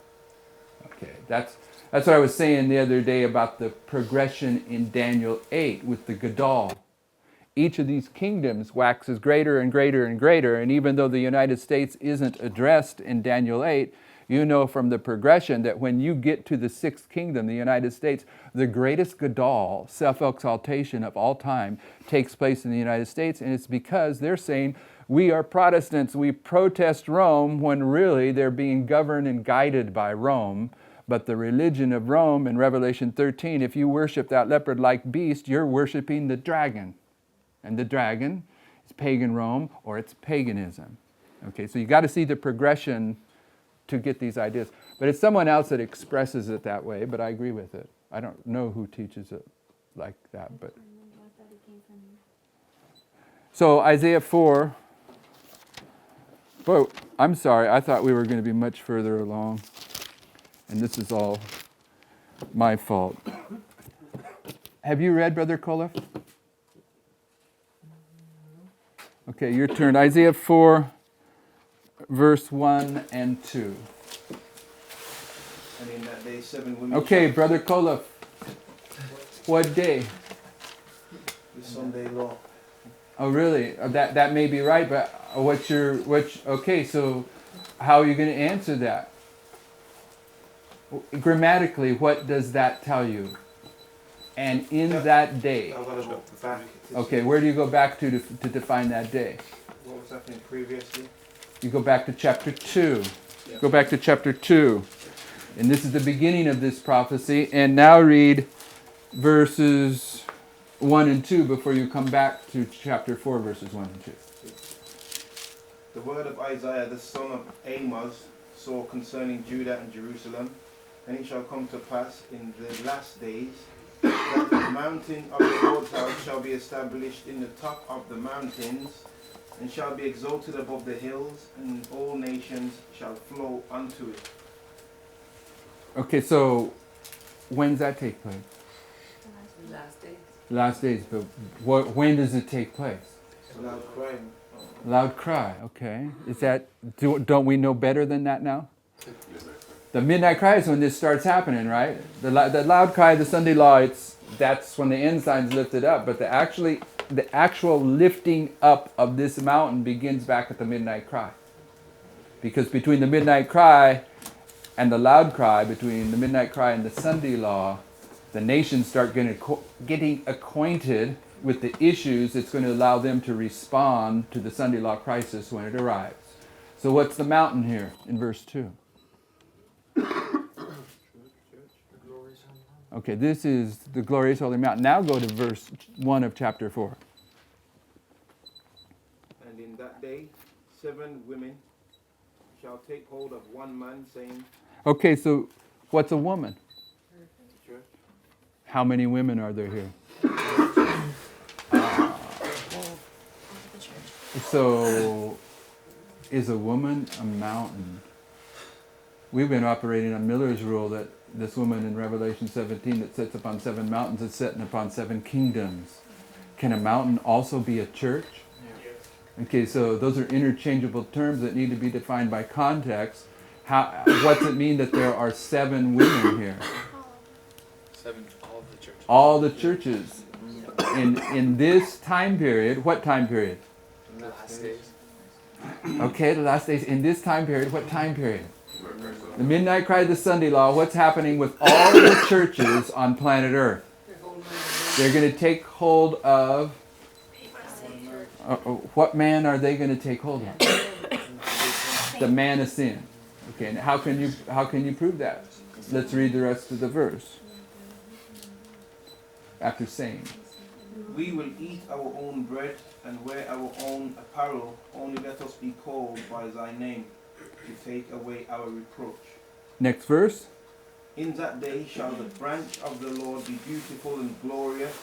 Okay, that's what I was saying the other day about the progression in Daniel 8 with the Gadol. Each of these kingdoms waxes greater and greater and greater, and even though the United States isn't addressed in Daniel 8, you know from the progression that when you get to the sixth kingdom, the United States, the greatest Gadol, self-exaltation of all time, takes place in the United States, and it's because they're saying, we are Protestants, we protest Rome, when really they're being governed and guided by Rome. But the religion of Rome in Revelation 13, if you worship that leopard-like beast, you're worshiping the dragon. And the dragon is pagan Rome, or it's paganism. Okay, so you got to see the progression to get these ideas. But it's someone else that expresses it that way, but I agree with it. I don't know who teaches it like that. But so Isaiah 4. But I'm sorry, I thought we were going to be much further along. And this is all my fault. Have you read, Brother Koloff? Okay, your turn. Isaiah 4, verse 1 and 2. And in that day 7 women. Okay, Brother Koloff. What day? The Sunday law. Oh, really? That may be right, but okay, so how are you going to answer that? Grammatically, what does that tell you? And in that day. I've got to go back. Okay, where do you go back to define that day? What was happening previously? You go back to chapter 2. Yeah. Go back to chapter 2. And this is the beginning of this prophecy. And now read verses 1 and 2 before you come back to chapter 4, verses 1 and 2. The word of Isaiah, the son of Amos, saw concerning Judah and Jerusalem. And it shall come to pass in the last days that the mountain of the Lord's house shall be established in the top of the mountains, and shall be exalted above the hills, and all nations shall flow unto it. Okay, so when's that take place? Last days. Last days, but when does it take place? Loud cry. Loud cry, okay. Is that, don't we know better than that now? The midnight cry is when this starts happening, right? The loud cry, the Sunday law, that's when the ensign's lifted up. But the actual lifting up of this mountain begins back at the midnight cry. Because between the midnight cry and the loud cry, between the midnight cry and the Sunday law, the nations start getting acquainted with the issues that's going to allow them to respond to the Sunday law crisis when it arrives. So what's the mountain here in verse 2? Okay, this is the glorious holy mountain. Now go to verse 1 of chapter 4. And in that day 7 women shall take hold of one man, saying... Okay, so what's a woman? Sure. How many women are there here? So, is a woman a mountain? We've been operating on Miller's rule that this woman in Revelation 17 that sits upon 7 mountains is sitting upon 7 kingdoms. Can a mountain also be a church? Okay, so those are interchangeable terms that need to be defined by context. What's it mean that there are 7 women here? 7, all the churches. All the churches. In this time period, what time period? The last days. Okay, the last days. In this time period, what time period? The midnight cry of the Sunday law. What's happening with all the churches on planet Earth? They're going to take hold of, what man are they going to take hold of? The man of sin. Okay, and how can you prove that? Let's read the rest of the verse. After saying, We will eat our own bread and wear our own apparel, only let us be called by thy name, to take away our reproach. next verse. In that day shall the branch of the Lord be beautiful and glorious,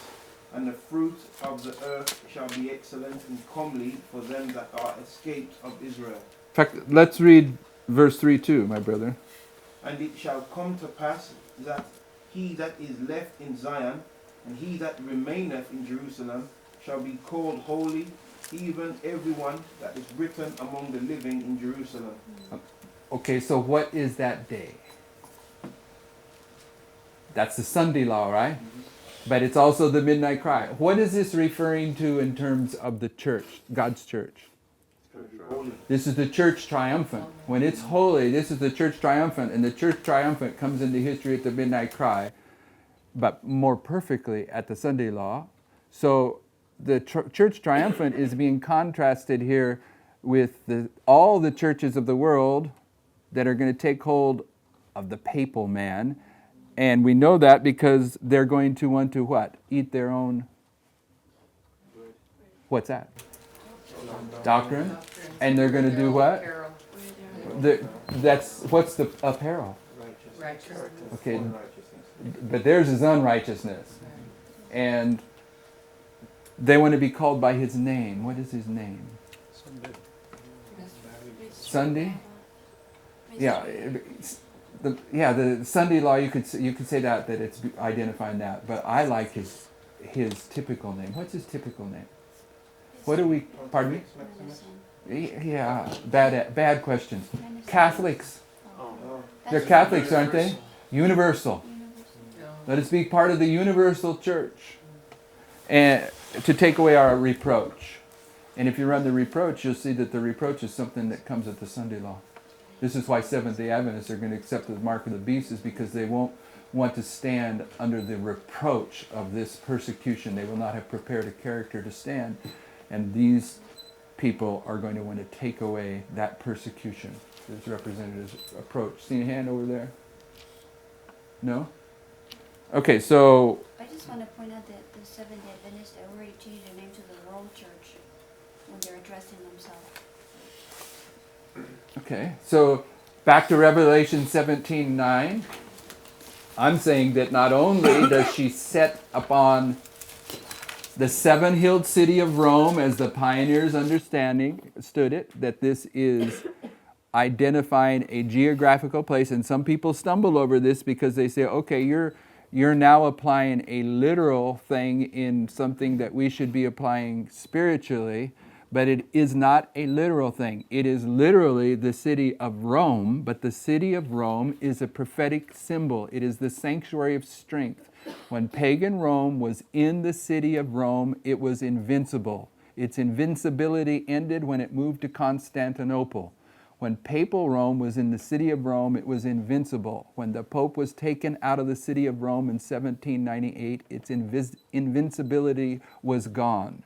and the fruit of the earth shall be excellent and comely for them that are escaped of Israel. In fact, let's read verse 3 too, my brother. And it shall come to pass that he that is left in Zion, and he that remaineth in Jerusalem, shall be called holy, even everyone that is written among the living in Jerusalem. Okay, so what is that day? That's the Sunday law, right? But it's also the midnight cry. What is this referring to in terms of the church, God's church? Holy. This is the church triumphant. When it's holy, this is the church triumphant, and the church triumphant comes into history at the midnight cry, but more perfectly at the Sunday law. So the church triumphant is being contrasted here with all the churches of the world that are going to take hold of the papal man. And we know that because they're going to want to what? Eat their own... What's that? Doctrine. And they're going to do what? What's the apparel? Righteousness. Okay, Unrighteousness. but theirs is unrighteousness. And they want to be called by his name. What is his name? Sunday? Yeah. The Sunday law, you could say that it's identifying that, but I like his typical name. What's his typical name? What do we? Pardon me? Yeah, bad questions. Catholics. They're Catholics, aren't they? Universal. Let us be part of the universal church, and to take away our reproach. And if you run the reproach, you'll see that the reproach is something that comes at the Sunday law. This is why Seventh-day Adventists are going to accept the mark of the beast, is because they won't want to stand under the reproach of this persecution. They will not have prepared a character to stand. And these people are going to want to take away that persecution. This representative's approach. See a hand over there? No? Okay, so... I just want to point out that the Seventh-day Adventists already changed their name to the World Church when they're addressing themselves. Okay, so back to Revelation 17:9. I'm saying that not only does she set upon the seven-hilled city of Rome, as the pioneers understood it, that this is identifying a geographical place, and some people stumble over this because they say, okay, you're now applying a literal thing in something that we should be applying spiritually. But it is not a literal thing. It is literally the city of Rome, but the city of Rome is a prophetic symbol. It is the sanctuary of strength. When pagan Rome was in the city of Rome, it was invincible. Its invincibility ended when it moved to Constantinople. When papal Rome was in the city of Rome, it was invincible. When the Pope was taken out of the city of Rome in 1798, its invincibility was gone.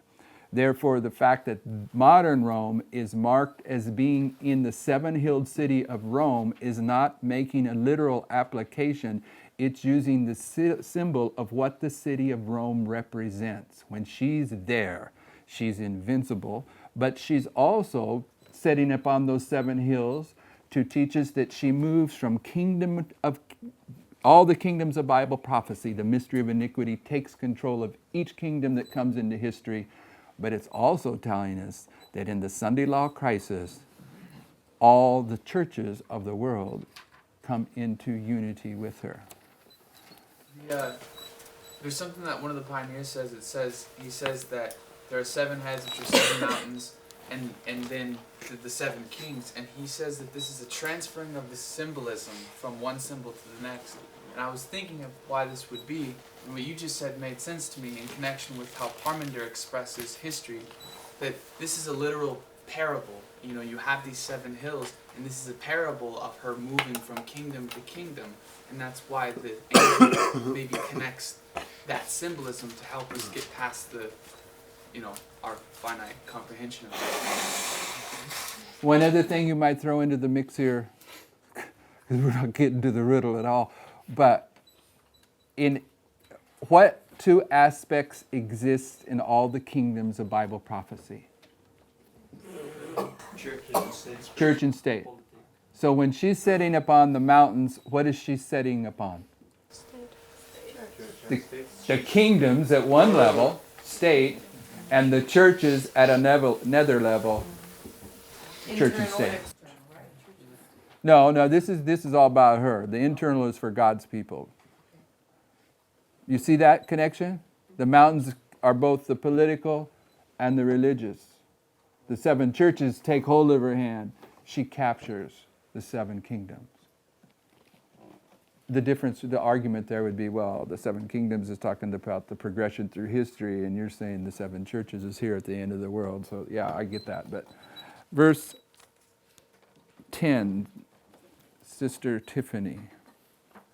Therefore, the fact that modern Rome is marked as being in the seven-hilled city of Rome is not making a literal application. It's using the symbol of what the city of Rome represents. When she's there, she's invincible, but she's also setting upon those seven hills to teach us that she moves from kingdom of all the kingdoms of Bible prophecy. The mystery of iniquity takes control of each kingdom that comes into history. But it's also telling us that in the Sunday law crisis, all the churches of the world come into unity with her. Yeah, there's something that one of the pioneers says. He says that there are 7 heads, which are 7 mountains, and then the 7 kings. And he says that this is a transferring of the symbolism from one symbol to the next. And I was thinking of why this would be, and what you just said made sense to me in connection with how Parmenter expresses history, that this is a literal parable. You know, you have these 7 hills, and this is a parable of her moving from kingdom to kingdom, and that's why the angel maybe connects that symbolism to help us get past the, our finite comprehension of it. One other thing you might throw into the mix here, because we're not getting to the riddle at all, but in what two aspects exist in all the kingdoms of Bible prophecy? Church and state. Church and state. So when she's setting upon the mountains, what is she setting upon? The kingdoms at one level, state, and the churches at another level, church and state. No, this is all about her. The internal is for God's people. You see that connection? The mountains are both the political and the religious. The seven churches take hold of her hand. She captures the seven kingdoms. The difference, the argument there would be, well, the seven kingdoms is talking about the progression through history, and you're saying the seven churches is here at the end of the world. So yeah, I get that. But verse 10, Sister Tiffany.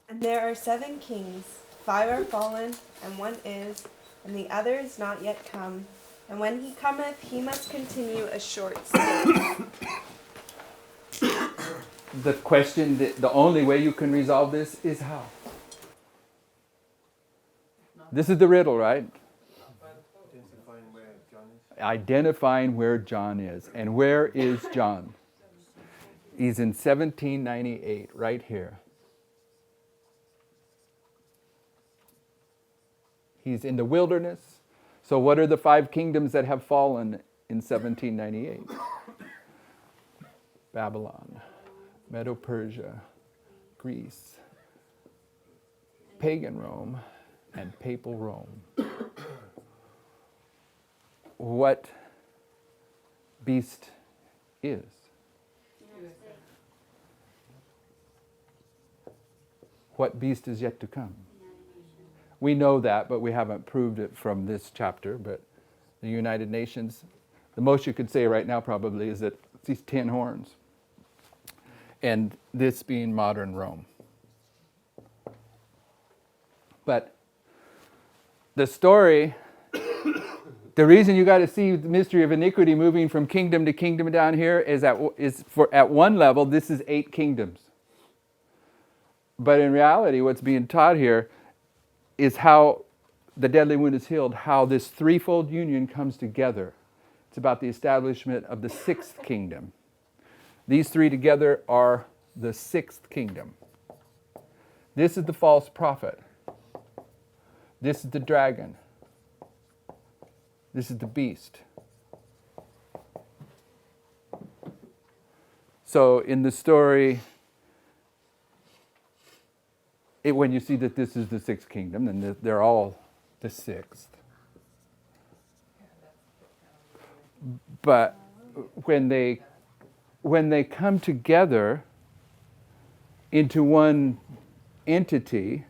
And there are 7 kings, 5 are fallen, and 1 is, and the other is not yet come. And when he cometh, he must continue a short stay. The question, the only way you can resolve this is how? This is the riddle, right? Identifying where John is. And where is John? He's in 1798, right here. He's in the wilderness. So what are the 5 kingdoms that have fallen in 1798? Babylon, Medo-Persia, Greece, pagan Rome, and papal Rome. What beast is? What beast is yet to come? We know that, but we haven't proved it from this chapter. But the United Nations, the most you could say right now probably is that it's these 10 horns. And this being modern Rome. But the story, the reason you got to see the mystery of iniquity moving from kingdom to kingdom down here is at one level, this is 8 kingdoms. But in reality, what's being taught here is how the deadly wound is healed, how this threefold union comes together. It's about the establishment of the 6th kingdom. These 3 together are the 6th kingdom. This is the false prophet. This is the dragon. This is the beast. So in the story, when you see that this is the 6th kingdom, then they're all the 6th. But when they come together into one entity,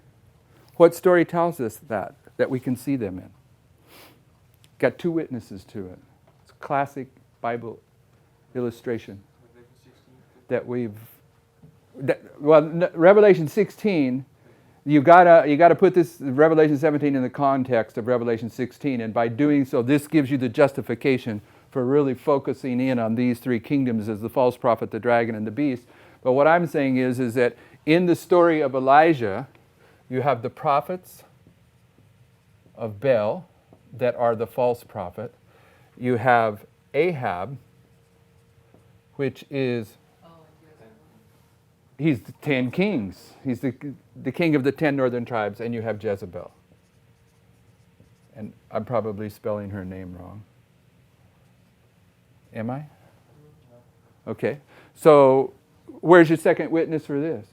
what story tells us that we can see them in? Got 2 witnesses to it. It's a classic Bible illustration Revelation 16, you gotta put this Revelation 17 in the context of Revelation 16, and by doing so, this gives you the justification for really focusing in on these 3 kingdoms as the false prophet, the dragon, and the beast. But what I'm saying is that in the story of Elijah, you have the prophets of Baal that are the false prophet. You have Ahab, which is, he's the 10 kings. He's the king of the 10 northern tribes, and you have Jezebel. And I'm probably spelling her name wrong. Am I? Okay. So where's your second witness for this?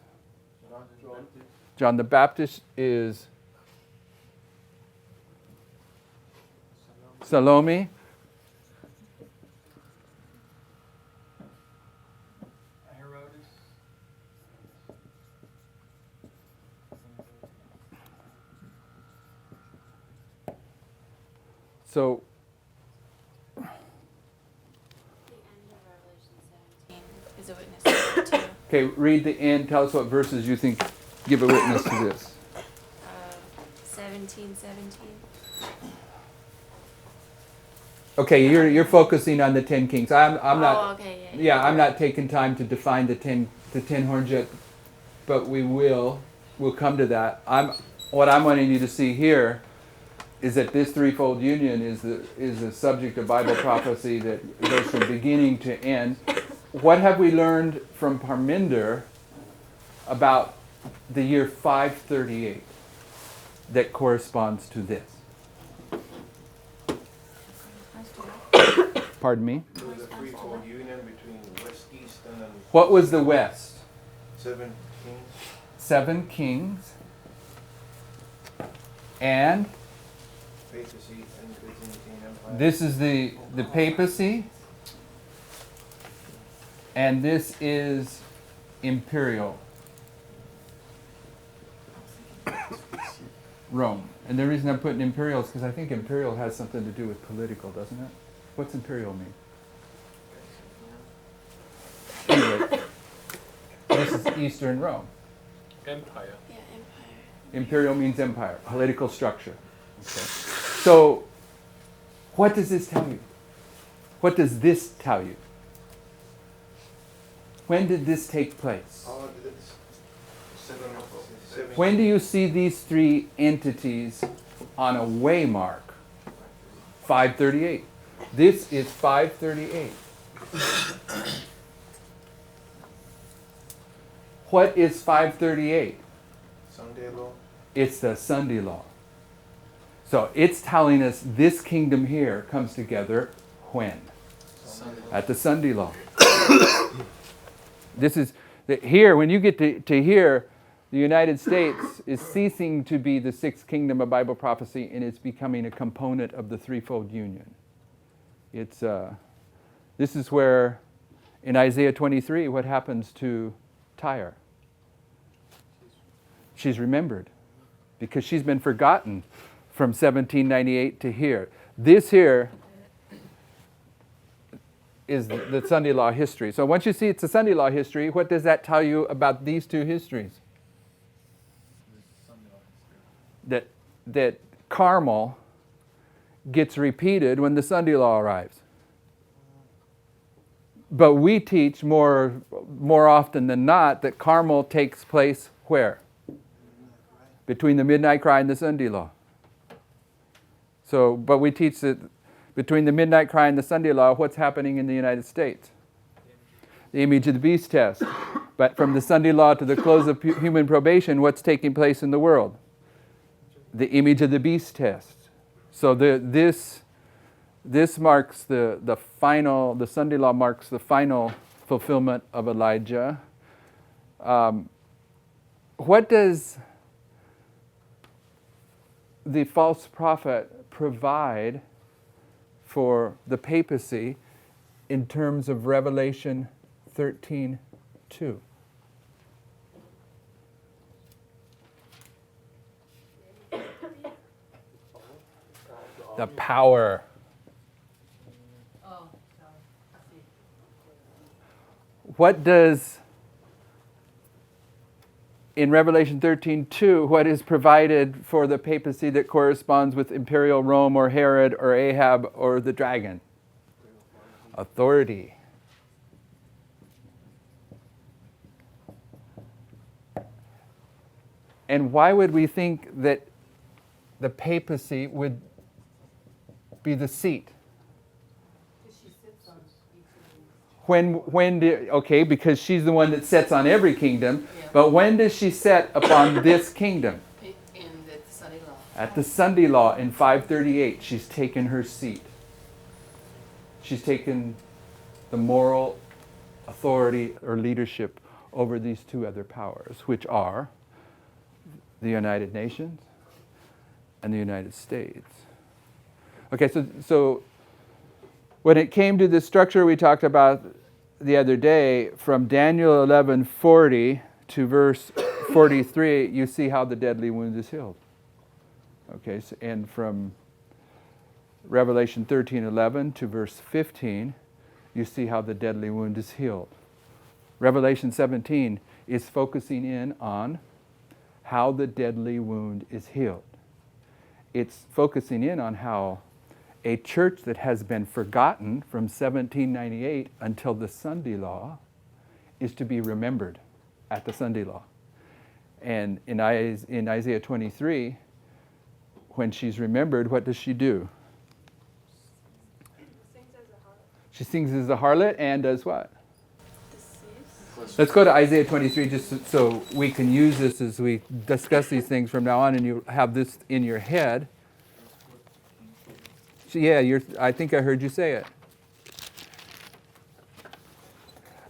John the Baptist is Salome. So Is a witness to it too. okay, read the end. Tell us what verses you think give a witness to this. 17 17:17. Okay, you're focusing on the 10 kings. I'm not. Oh, okay, Yeah, I'm not taking time to define the ten horns yet, but we'll come to that. What I'm wanting you to see here is that this threefold union is the subject of Bible prophecy that goes from beginning to end. What have we learned from Parminder about the year 538 that corresponds to this? Pardon me? There was a threefold union between West, East, and then What was the West? 7 kings. 7 kings and Papacy and Byzantine Empire. this is the papacy, and this is imperial Rome. And the reason I'm putting imperial is because I think imperial has something to do with political, doesn't it? What's imperial mean? Anyway, this is Eastern Rome. Empire. Yeah, empire. Imperial means empire, political structure. Okay. So, what does this tell you? What does this tell you? When did this take place? Oh, that's 7. When do you see these three entities on a waymark? 538. This is 538. What is 538? Sunday law. It's the Sunday law. So it's telling us this kingdom here comes together when? At the Sunday law. This is here, when you get to here, the United States is ceasing to be the sixth kingdom of Bible prophecy, and it's becoming a component of the threefold union. It's this is where, in Isaiah 23, what happens to Tyre? She's remembered because she's been forgotten from 1798 to here. This here is the Sunday law history. So once you see it's a Sunday law history, what does that tell you about these two histories? That Carmel gets repeated when the Sunday law arrives. But we teach more often than not that Carmel takes place where? Between the midnight cry and the Sunday law. So, but we teach that between the midnight cry and the Sunday law, what's happening in the United States? The image of the beast test. But from the Sunday law to the close of human probation, what's taking place in the world? The image of the beast test. So this marks the final, the Sunday law marks the final fulfillment of Elijah. What does the false prophet provide for the papacy in terms of Revelation 13:2? The power. What does, in Revelation 13:2, what is provided for the papacy that corresponds with imperial Rome or Herod or Ahab or the dragon? Authority. And why would we think that the papacy would be the seat? Because she's the one that sits on every kingdom. Yeah. But when does she sit upon this kingdom? In the Sunday law. At the Sunday law in 538, she's taken her seat. She's taken the moral authority or leadership over these two other powers, which are the United Nations and the United States. Okay, so when it came to the structure we talked about the other day, from Daniel 11:40 to verse 43, you see how the deadly wound is healed. Okay, and from Revelation 13:11 to verse 15, you see how the deadly wound is healed. Revelation 17 is focusing in on how the deadly wound is healed. it's focusing in on how a church that has been forgotten from 1798 until the Sunday law is to be remembered at the Sunday law. And in Isaiah 23, when she's remembered, what does she do? She sings as a harlot and does what? Let's go to Isaiah 23 just so we can use this as we discuss these things from now on, and you have this in your head. Yeah, I think I heard you say it.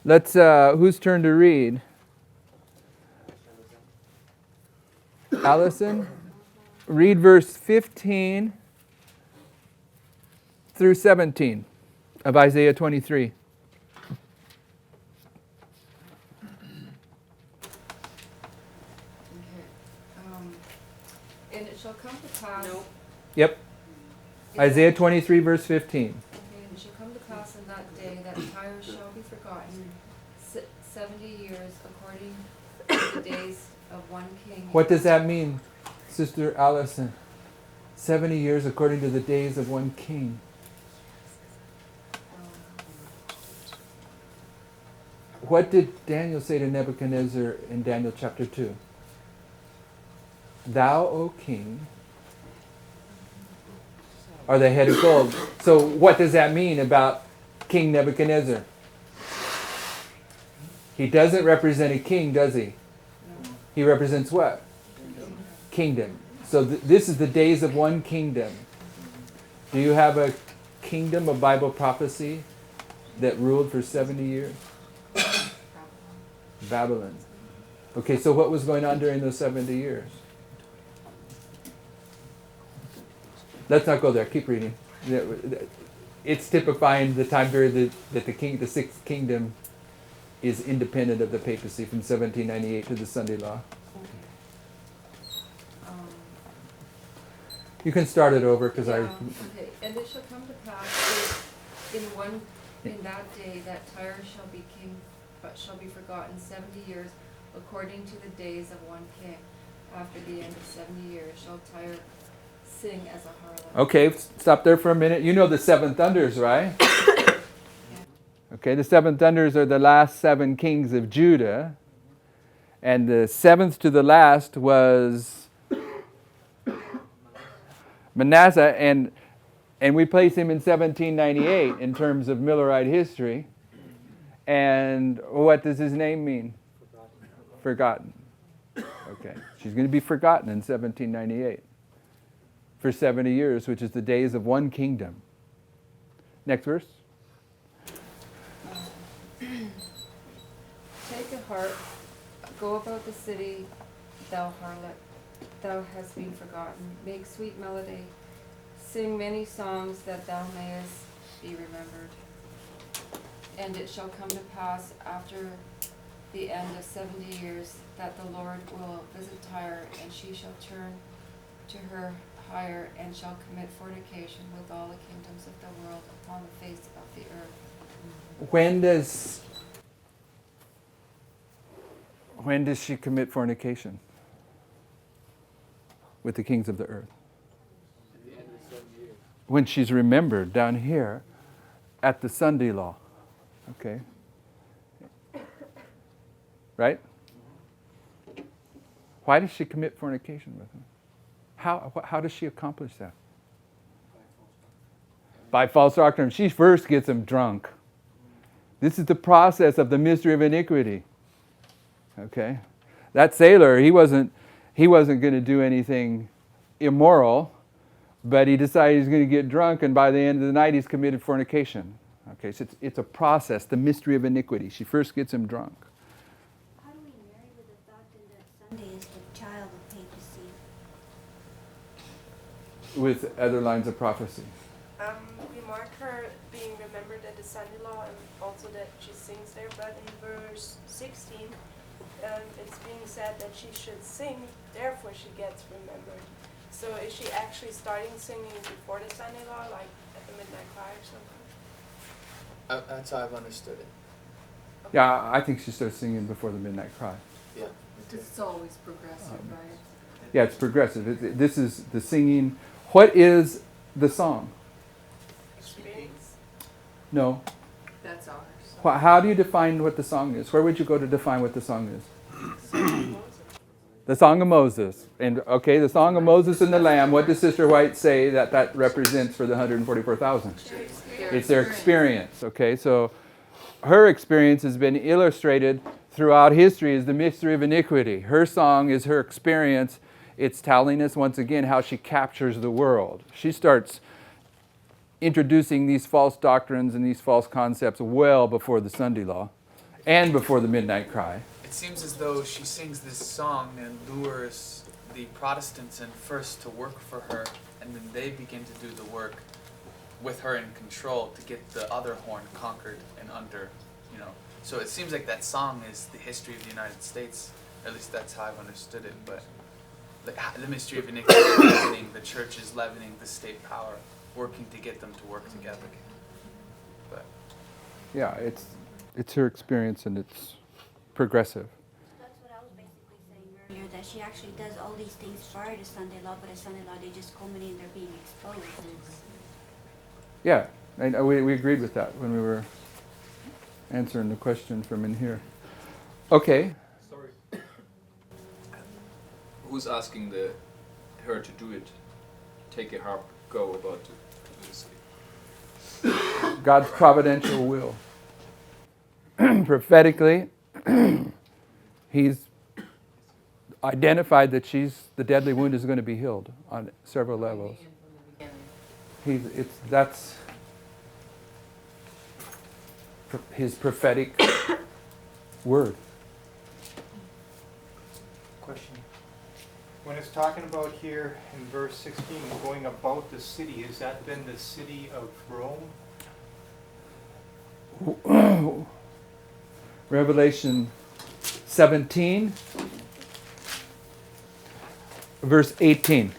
Let's, whose turn to read? Allison? Read verse 15 through 17 of Isaiah 23. And it shall come to pass. Yep. Isaiah 23, verse 15. Okay, and it shall come to pass in that day that Tyre shall be forgotten 70 years according to the days of one king. What does that mean, Sister Allison? 70 years according to the days of one king. What did Daniel say to Nebuchadnezzar in Daniel chapter 2? Thou, O king, are the head of gold. So what does that mean about King Nebuchadnezzar? He doesn't represent a king, does he? He represents what? Kingdom. So this is the days of one kingdom. Do you have a kingdom of Bible prophecy that ruled for 70 years? Babylon. Okay, so what was going on during those 70 years? Let's not go there. Keep reading. It's typifying the time period that the sixth kingdom is independent of the papacy from 1798 to the Sunday law. You can start it over because Okay, and it shall come to pass in that day that Tyre shall be king, but shall be forgotten 70 years, according to the days of one king. After the end of 70 years shall Tyre sing as a harlot. Okay, stop there for a minute. You know the seven thunders, right? Okay, the seven thunders are the last 7 kings of Judah. And the 7th to the last was Manasseh, and we place him in 1798 in terms of Millerite history. And what does his name mean? Forgotten. Okay, she's going to be forgotten in 1798 for 70 years, which is the days of one kingdom. Next verse. Take a harp, go about the city, thou harlot, thou hast been forgotten. Make sweet melody, sing many songs that thou mayest be remembered. And it shall come to pass after the end of 70 years that the Lord will visit Tyre, and she shall turn to her hire, and shall commit fornication with all the kingdoms of the world upon the face of the earth. When does she commit fornication with the kings of the earth? At the end of 7 years. When she's remembered down here at the Sunday law. Okay? Right? Why does she commit fornication with him? How does she accomplish that? By false doctrine. She first gets him drunk. This is the process of the mystery of iniquity. Okay? That sailor, he wasn't going to do anything immoral, but he decided he's going to get drunk, and by the end of the night he's committed fornication. Okay, so it's a process, the mystery of iniquity. She first gets him drunk. How do we marry with the thought that Sunday is the child of papacy? With other lines of prophecy. We mark her being remembered at the Sunday law, and also that she sings there, but in verse 16, it's being said that she should sing, therefore she gets remembered. So is she actually starting singing before the Sunday law, like at the midnight cry or something? That's how I've understood it. Yeah, I think she starts singing before the midnight cry. Yeah. It's always progressive, right? Yeah, it's progressive. This is the singing. What is the song? No. That's ours. How do you define what the song is? Where would you go to define what the song is? The Song of Moses. And okay, the Song of Moses and the Lamb. What does Sister White say that represents for the 144,000? It's their experience. Okay, so her experience has been illustrated throughout history as the mystery of iniquity. Her song is her experience. It's telling us once again how she captures the world. She starts introducing these false doctrines and these false concepts well before the Sunday law and before the midnight cry. It seems as though she sings this song and lures the Protestants in first to work for her, and then they begin to do the work with her in control to get the other horn conquered and under, you know. So it seems like that song is the history of the United States. At least that's how I've understood it. But the mystery of iniquity, leavening, the church is leavening the state power, working to get them to work together. But yeah, it's her experience and it's progressive. That's what I was basically saying earlier, that she actually does all these things prior to Sunday law, but at Sunday law they just culminate in their being exposed. Yeah, and we agreed with that when we were answering the question from in here. Okay. Sorry. Who's asking her to do it? Take a harp, go about to this. God's providential will. Prophetically, He's identified that the deadly wound is going to be healed on several levels. That's His prophetic word. Question. When it's talking about here in verse 16, going about the city, is that then the city of Rome? Revelation 17, verse 18.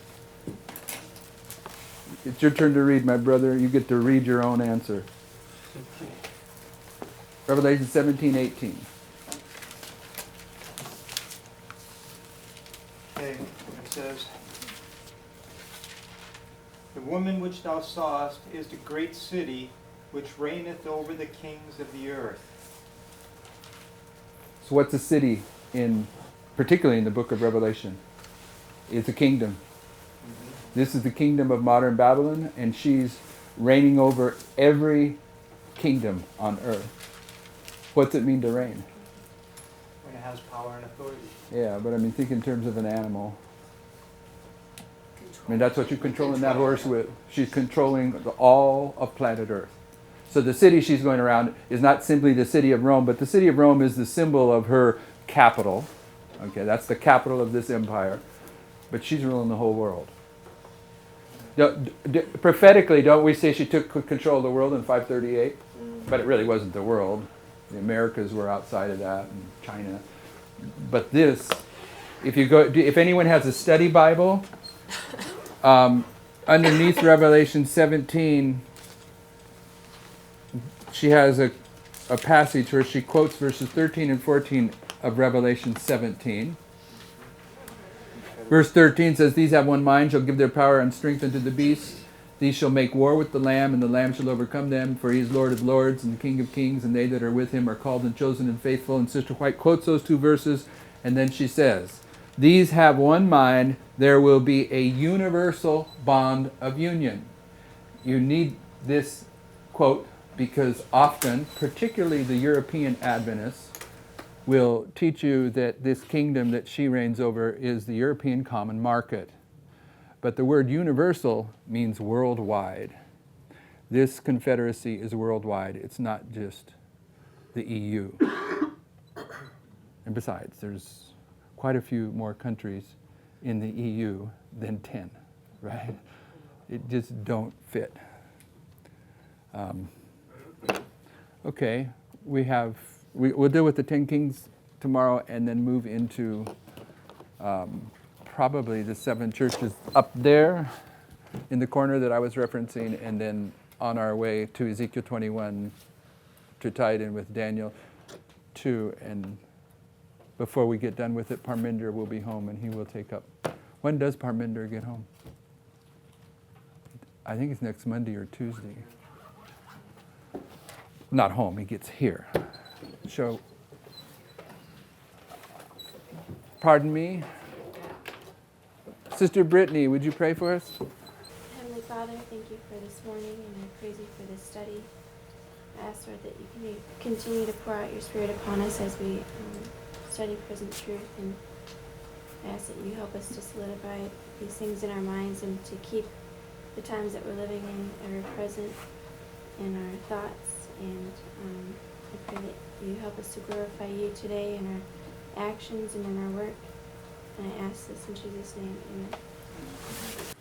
It's your turn to read, my brother. You get to read your own answer. Revelation 17, 18. Okay, it says, "The woman which thou sawest is the great city which reigneth over the kings of the earth." So what's a city particularly in the book of Revelation? It's a kingdom. This is the kingdom of modern Babylon, and she's reigning over every kingdom on earth. What's it mean to reign? When it has power and authority. Yeah, but I mean, think in terms of an animal. I mean, that's what you're controlling that horse with. She's controlling all of planet Earth. So the city she's going around is not simply the city of Rome, but the city of Rome is the symbol of her capital. Okay, that's the capital of this empire. But she's ruling the whole world. Prophetically, don't we say she took control of the world in 538? But it really wasn't the world. The Americas were outside of that, and China. But this, if anyone has a study Bible, underneath Revelation 17, she has a passage where she quotes verses 13 and 14 of Revelation 17. Verse 13 says, "These have one mind, shall give their power and strength unto the beast. These shall make war with the Lamb, and the Lamb shall overcome them, for he is Lord of lords and King of kings, and they that are with him are called and chosen and faithful." And Sister White quotes those two verses, and then she says, "These have one mind, there will be a universal bond of union." You need this quote because often, particularly the European Adventists, will teach you that this kingdom that she reigns over is the European common market. But the word universal means worldwide. This confederacy is worldwide. It's not just the EU. And besides, there's quite a few more countries in the EU than 10, right? It just don't fit. Okay, we'll deal with the 10 kings tomorrow and then move into probably the 7 churches up there in the corner that I was referencing, and then on our way to Ezekiel 21 to tie it in with Daniel 2. And before we get done with it, Parminder will be home and he will take up When does Parminder get home? I think it's next Monday or Tuesday. Not home, he gets here. So, pardon me? Sister Brittany, would you pray for us? Heavenly Father, thank you for this morning, and I praise you for this study. I ask, Lord, that you can continue to pour out your Spirit upon us as we study present truth, and I ask that you help us to solidify these things in our minds and to keep the times that we're living in ever present in our thoughts, and I pray that you help us to glorify you today in our actions and in our work, and I ask this in Jesus' name, amen.